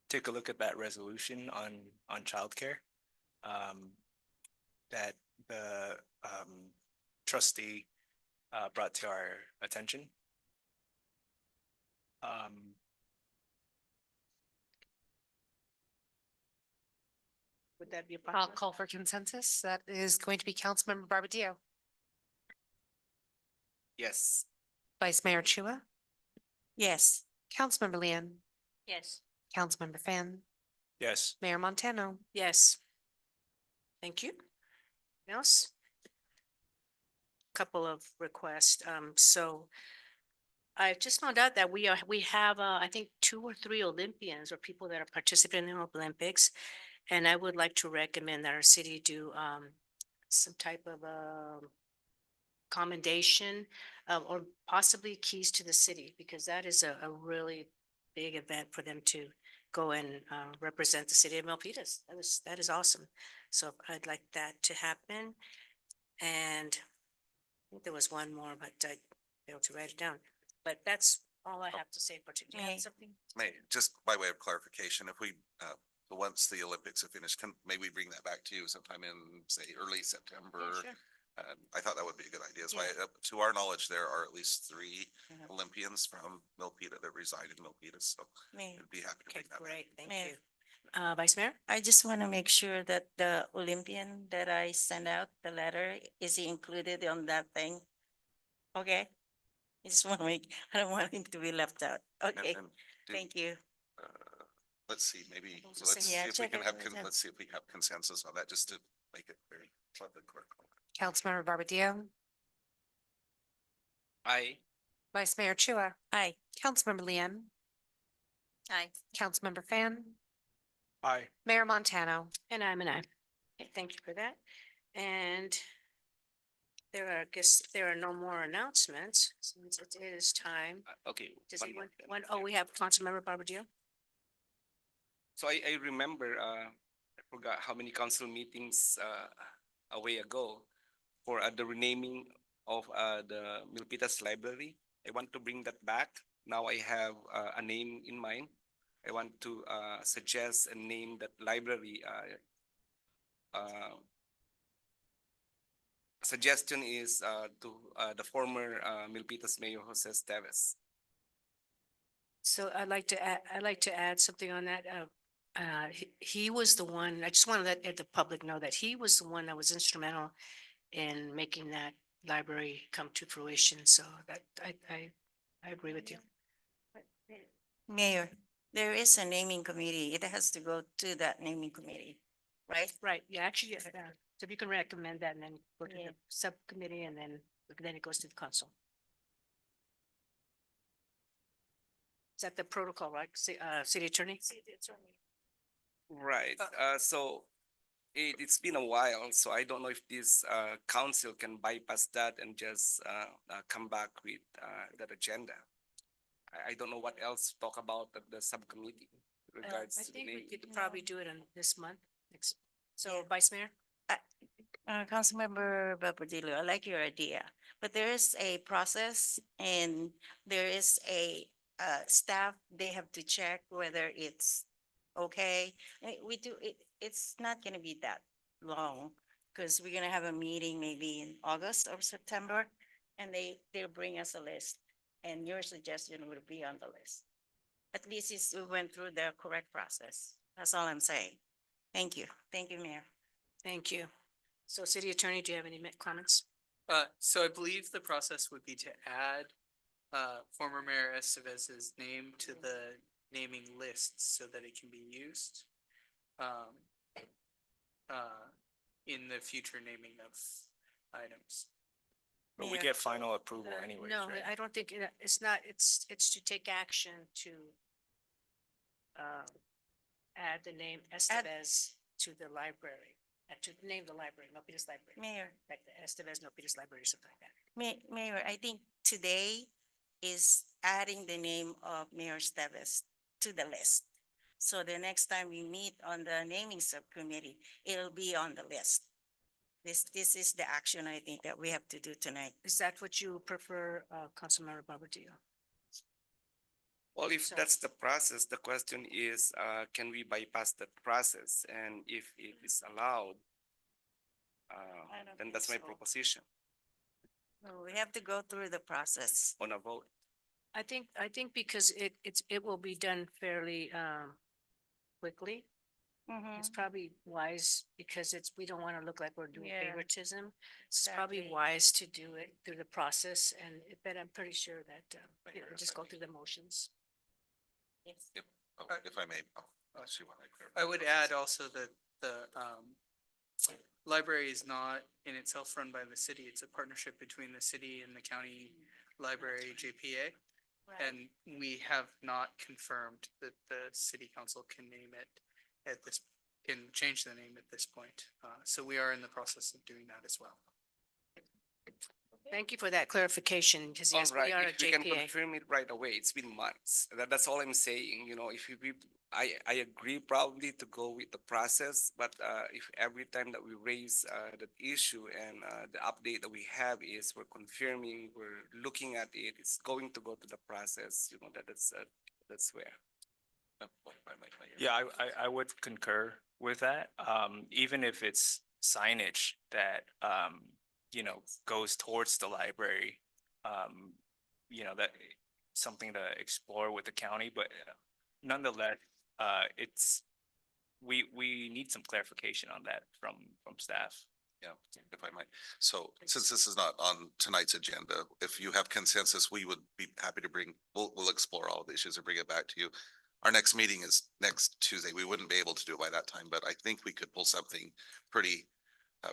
H: take a look at that resolution on childcare. That the trustee brought to our attention.
A: Would that be a
B: I'll
A: possibility?
B: call for consensus. That is going to be Councilmember Barbadillo,
C: Yes.
B: Vice Mayor Chua,
E: Yes,
B: Councilmember Lian,
A: Yes.
B: Councilmember Fan,
H: Yes.
B: Mayor Montano.
A: Yes. Thank you. Anything else? Couple of requests. So I just found out that we have, I think 2 or 3 Olympians or people that are participating in the Olympics. And I would like to recommend that our city do, some type of, commendation, or possibly keys to the city, because that is a really big event for them to go and, represent the city of Milpitas. That is awesome. So I'd like that to happen. And I think there was one more, but I failed to write it down. But that's all I have to say for today. Do you have
E: May-
A: something?
F: May, just by way of clarification, if we, once the Olympics are finished, can, may we bring that back to you sometime in, say, early September?
A: Yeah, sure.
F: I thought that would be a good idea. That's why, to our knowledge, there are at least 3
E: Mhm.
F: Olympians from Milpitas that reside in Milpitas, so
E: Mayor,
F: I'd be happy to
A: Okay,
F: bring that back.
A: great. Thank
E: Mayor.
A: you. Vice Mayor?
E: I just want to make sure that the Olympian that I sent out, the letter, is he included on that thing? Okay? I just want to make, I don't want him to be left out.
F: And-
E: Okay,
F: and do-
E: thank you.
F: Let's see, maybe,
A: Those are
F: let's see
E: Yeah,
F: if we
E: check
F: can
E: it
F: have,
E: with them.
F: let's see if we have consensus on that, just to make it very, let the clerk.
B: Councilmember Barbadillo,
C: I,
B: Vice Mayor Chua,
E: Aye.
B: Councilmember Lian,
A: Aye.
B: Councilmember Fan,
H: Aye.
B: Mayor Montano.
A: And I'm an aye. Okay, thank you for that. And there are, I guess, there are no more announcements, since it is time.
C: okay.
A: Does
C: one
A: anyone,
C: more.
A: we have Councilmember Barbadillo?
C: So I remember, I forgot how many council meetings, a way ago for the renaming of, the Milpitas Library. I want to bring that back. Now I have, a name in mind. I want to, suggest and name that library, suggestion is, to, the former, Milpitas Mayor Jose Esteves.
A: So I'd like to add something on that. He was the one, I just want to let the public know that he was the one that was instrumental in making that library come to fruition. So that, I agree with you.
E: Mayor, there is a naming committee. It has to go to that naming committee, right?
A: Right, yeah, actually, so if you can recommend that and then go to
E: Yeah.
A: the subcommittee and then it goes to the council. Is that the protocol, right? City attorney?
C: Right, so it's been a while, so I don't know if this council can bypass that and just come back with that agenda. I don't know what else to talk about at the subcommittee with regards
A: I
C: to the
A: think we
C: name.
A: could probably do it in this month. So
E: Yeah.
A: Vice Mayor?
E: Councilmember Barbadillo, I like your idea, but there is a process and there is a staff, they have to check whether it's okay. We do, it's not gonna be that long, because we're gonna have a meeting maybe in August or September, and they'll bring us a list, and your suggestion will be on the list. At least we went through the correct process. That's all I'm saying. Thank you. Thank you, Mayor.
A: Thank you. So City Attorney, do you have any comments?
D: So I believe the process would be to add former Mayor Estevez's name to the naming list so that it can be used in the future naming of items.
H: But we
E: Mayor.
H: get final approval anyways,
A: No,
H: right?
A: I don't think, it's not, it's to take action to add the name Estevez to the library, to name the library, Milpitas Library,
E: Mayor,
A: like the Estevez Milpitas Library or something like that.
E: Mayor, I think today is adding the name of Mayor Steves to the list. So the next time we meet on the naming subcommittee, it'll be on the list. This is the action I think that we have to do tonight.
A: Is that what you prefer, Councilmember Barbadillo?
C: Well, if
A: So-
C: that's the process, the question is, can we bypass that process? And if it is allowed,
E: I don't
C: then
E: think
C: that's my
E: so.
C: proposition
E: No, we have to go through the process.
C: on a vote.
A: I think because it will be done fairly, quickly. It's
E: Mhm.
A: probably wise because we don't want to look like we're doing
E: Yeah,
A: favoritism. It's probably
E: exactly.
A: wise to do it through the process but I'm pretty sure that, just go through the motions.
F: Oh, if I may, she wanted to clarify.
D: I would add also that the library is not in itself run by the city. It's a partnership between the city and the county library JPA.
E: Right.
D: And we have not confirmed that the city council can name it at this, can change the name at this point. So we are in the process of doing that as well.
A: Thank you for that clarification, because yes,
C: All right,
A: we are a
C: if we can
A: JPA.
C: confirm it right away, it's been months. That's all I'm saying, if I agree probably to go with the process, but if every time that we raise that issue and the update that we have is we're confirming, we're looking at it, it's going to go to the process, that's where.
H: Yeah, I would concur with that. Even if it's signage that, goes towards the library. That something to explore with the county, but nonetheless, we need some clarification on that from staff.
F: Yeah, if I might. So since this is not on tonight's agenda, if you have consensus, we would be happy to we'll explore all of the issues and bring it back to you. Our next meeting is next Tuesday. We wouldn't be able to do it by that time, but I think we could pull something pretty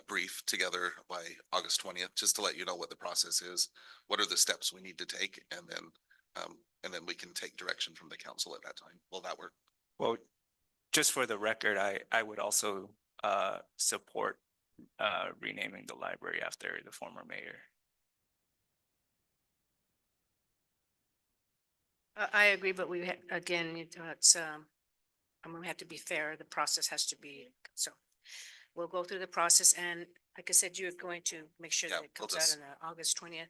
F: brief together by August 20th, just to let you know what the process is, what are the steps we need to take, and then we can take direction from the council at that time. Will that work?
H: Well, just for the record, I would also support renaming the library after the former mayor.
A: I agree, but again, it's, I'm gonna have to be fair. The process has to be, so we'll go through the process and like I said, you're going to make sure
F: Yeah,
A: that it
F: we'll
A: comes out
F: just-
A: on August 20th.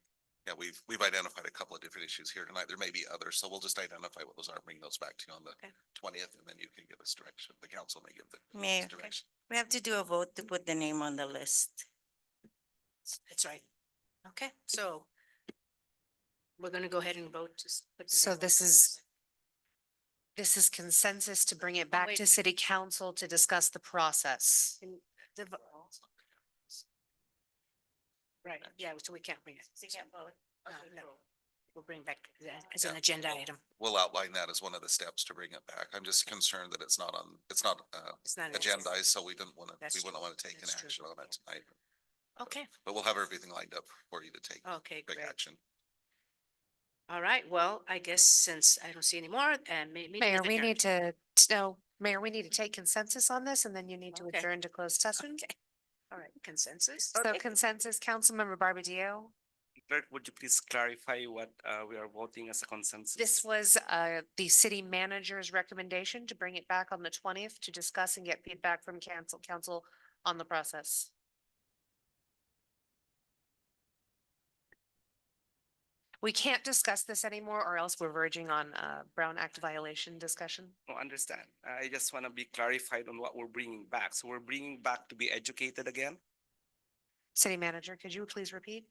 F: Yeah, we've identified a couple of different issues here tonight. There may be others, so we'll just identify what those are, bring those back to you on the
A: Okay.
F: 20th, and then you can give us direction. The council may give the
E: Mayor,
F: direction.
E: we have to do a vote to put the name on the list.
A: That's right. Okay, so we're gonna go ahead and vote to put the
B: So
A: name on
B: this
A: the
B: is-
A: list.
B: This is consensus to bring it back
A: Wait.
B: to city council to discuss the process.
A: The vo- Right, yeah, so we can't bring it. No. We'll bring back that as an
F: Yeah.
A: agenda item.
F: We'll outline that as one of the steps to bring it back. I'm just concerned that it's not
A: It's not.
F: agendized, so we wouldn't want
A: That's
F: to
A: true.
F: take an
A: That's true.
F: action on that tonight.
A: Okay,
F: But we'll have everything lined up for you to take
A: okay,
F: big
A: great.
F: action.
A: All right, well, I guess since I don't see any more, and
B: Mayor, we need Mayor, we need to take consensus on this and then you need to
A: Okay.
B: adjourn to closed session.
A: Okay. All right, consensus?
B: So consensus, Councilmember Barbadillo,
C: Clerk, would you please clarify what we are voting as a consensus?
B: this was the city manager's recommendation to bring it back on the 20th to discuss and get feedback from council on the process. We can't discuss this anymore or else we're verging on Brown Act violation discussion.
C: No, understand. I just want to be clarified on what we're bringing back. So we're bringing back to be educated again?
B: City manager, could you please repeat?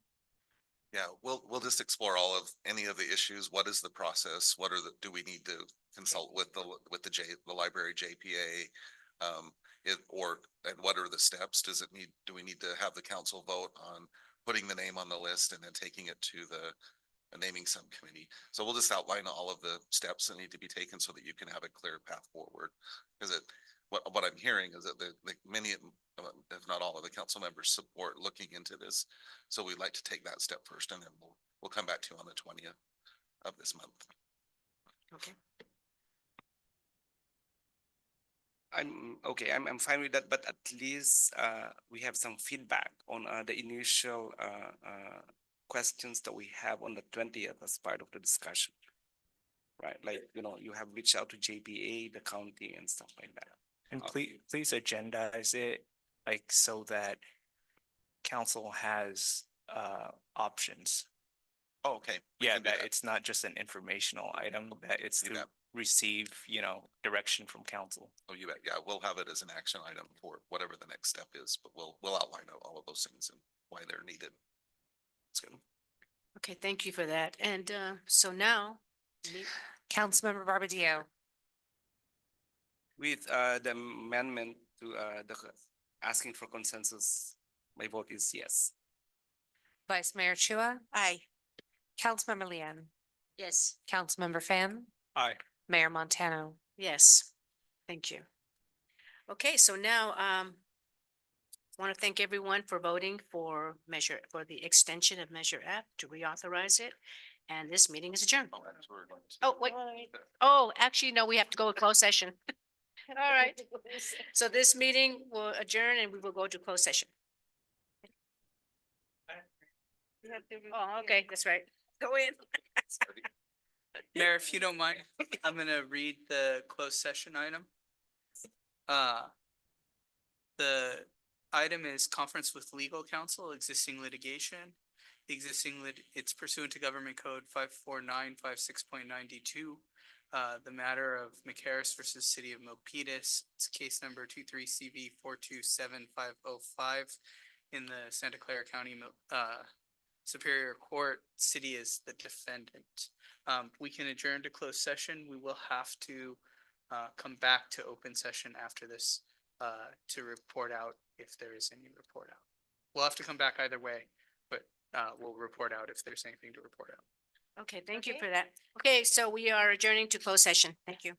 F: Yeah, we'll just explore any of the issues. What is the process? Do we need to consult with the library JPA? And what are the steps? Do we need to have the council vote on putting the name on the list and then taking it to the naming subcommittee? So we'll just outline all of the steps that need to be taken so that you can have a clear path forward. Because what I'm hearing is that many, if not all of the council members support looking into this. So we'd like to take that step first and then we'll come back to you on the 20th of this month.
A: Okay.
C: I'm fine with that, but at least we have some feedback on the initial questions that we have on the 20th as part of the discussion. Right, like, you have reached out to JPA, the county and stuff like that.
H: And please agendize it, like, so that council has options.
F: Oh, okay. We
H: Yeah,
F: can do
H: that
F: that.
H: it's not just an informational item, that it's
F: Do
H: to
F: that.
H: receive, direction from council.
F: Oh, you bet. Yeah, we'll have it as an action item for whatever the next step is, but we'll outline all of those things and why they're needed. That's good.
A: Okay, thank you for that. And so now,
B: Councilmember Barbadillo,
C: With the amendment to asking for consensus, my vote is yes.
B: Vice Mayor Chua,
E: Aye.
B: Councilmember Liang,
A: yes.
B: Councilmember Fan,
H: Aye.
B: Mayor Montano.
A: Yes, thank you. Okay, so now, want to thank everyone for voting for the extension of Measure F to reauthorize it. And this meeting is adjourned. Oh, wait. Oh, actually, no, we have to go to closed session. All right. So this meeting will adjourn and we will go to closed session. Oh, okay, that's right. Go in.
D: Mayor, if you don't mind, I'm gonna read the closed session item. The item is conference with legal counsel, existing litigation. It's pursuant to Government Code 54956.92. The matter of McHarris versus City of Milpitas. It's case number 23CV 4275505 in the Santa Clara County Superior Court. City is the defendant. We can adjourn to closed session. We will have to come back to open session after this to report out if there is any report out. We'll have to come back either way, but we'll report out if there's anything to report out.
A: Okay, thank you for that. Okay, so we are adjourning to closed session. Thank you.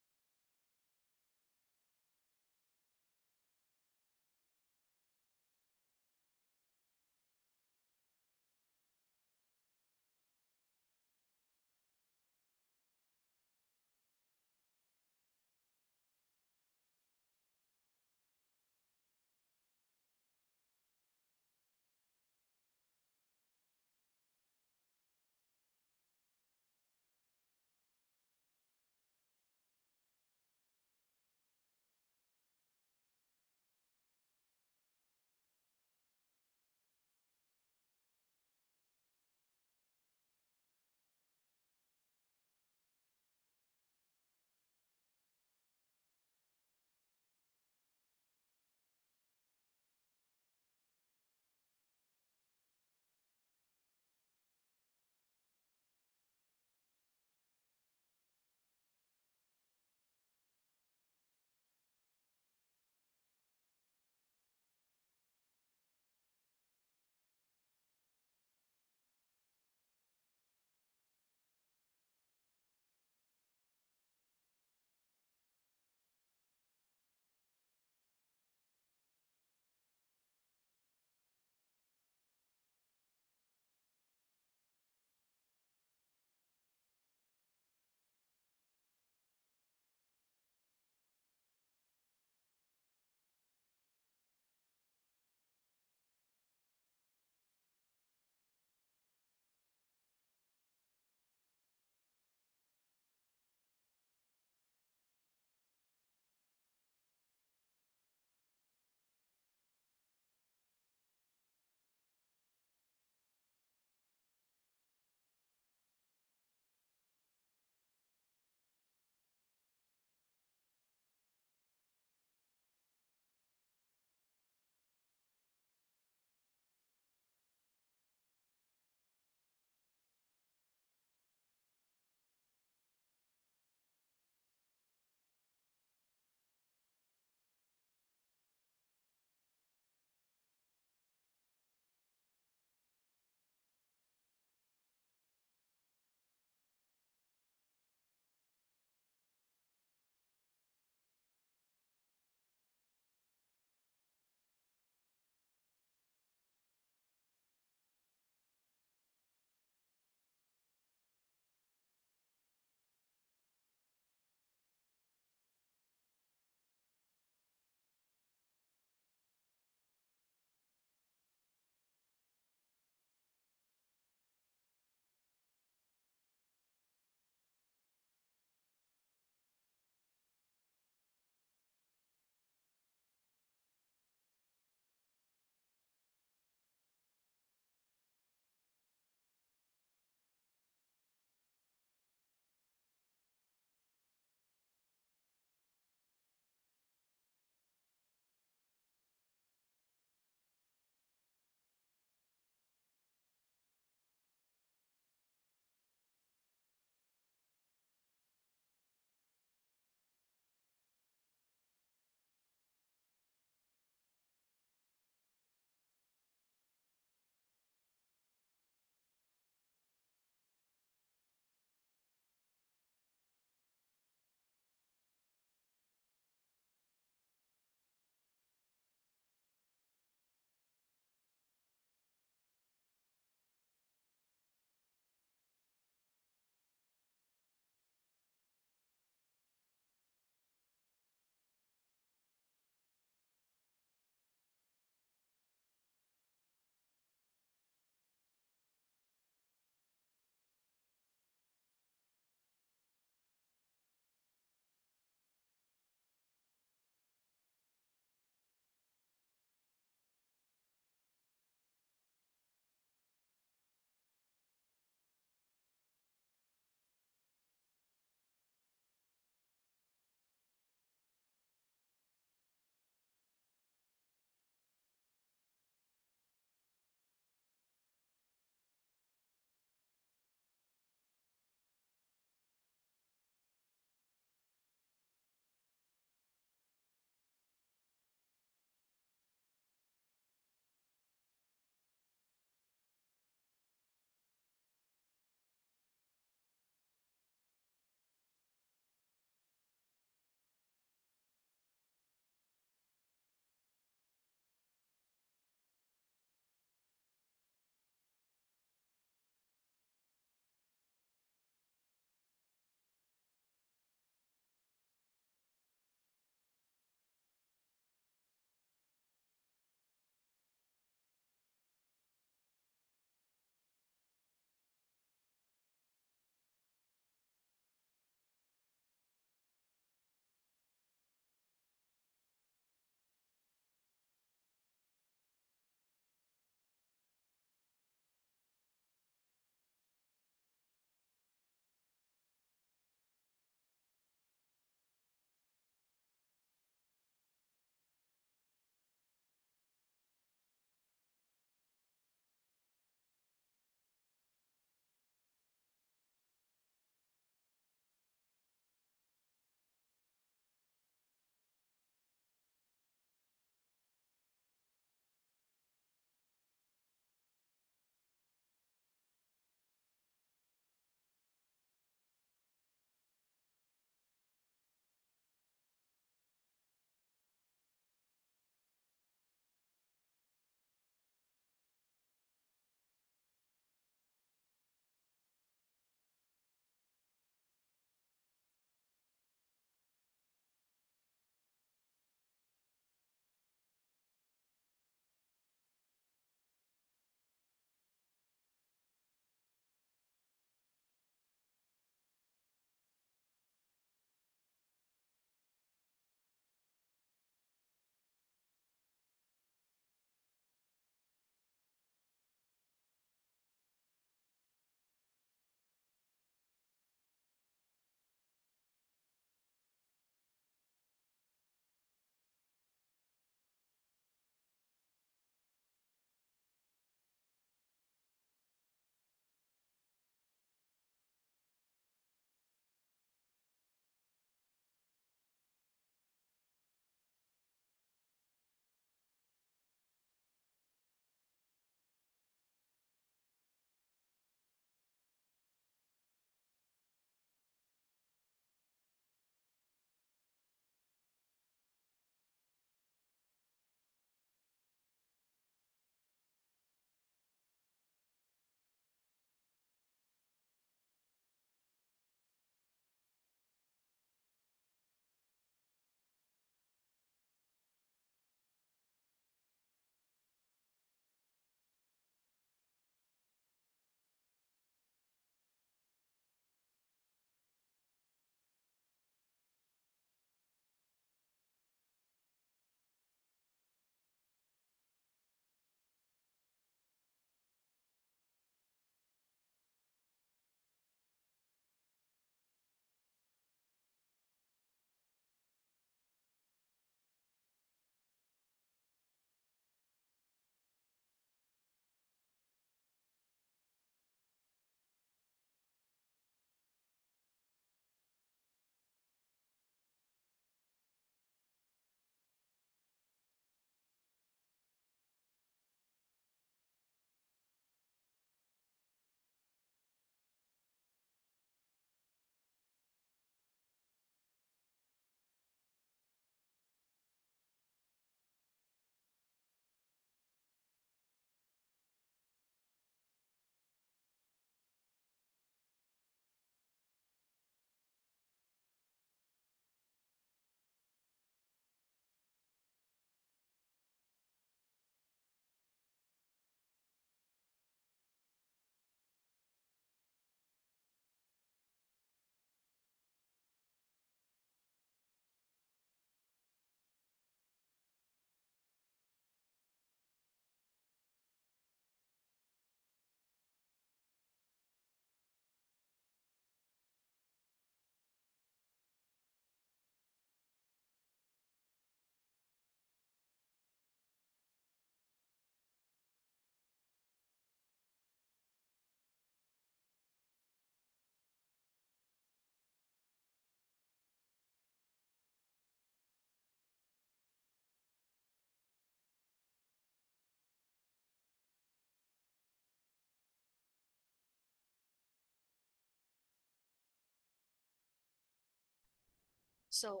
A: So,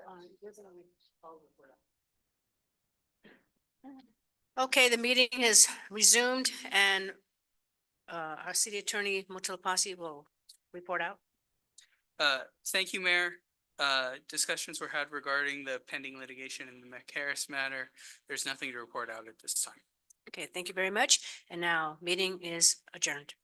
A: okay, the meeting is resumed and our city attorney, Mutala Posse, will report out.
D: Thank you, Mayor. Discussions were had regarding the pending litigation in the McHarris matter. There's nothing to report out at this time.
A: Okay, thank you very much. And now meeting is adjourned.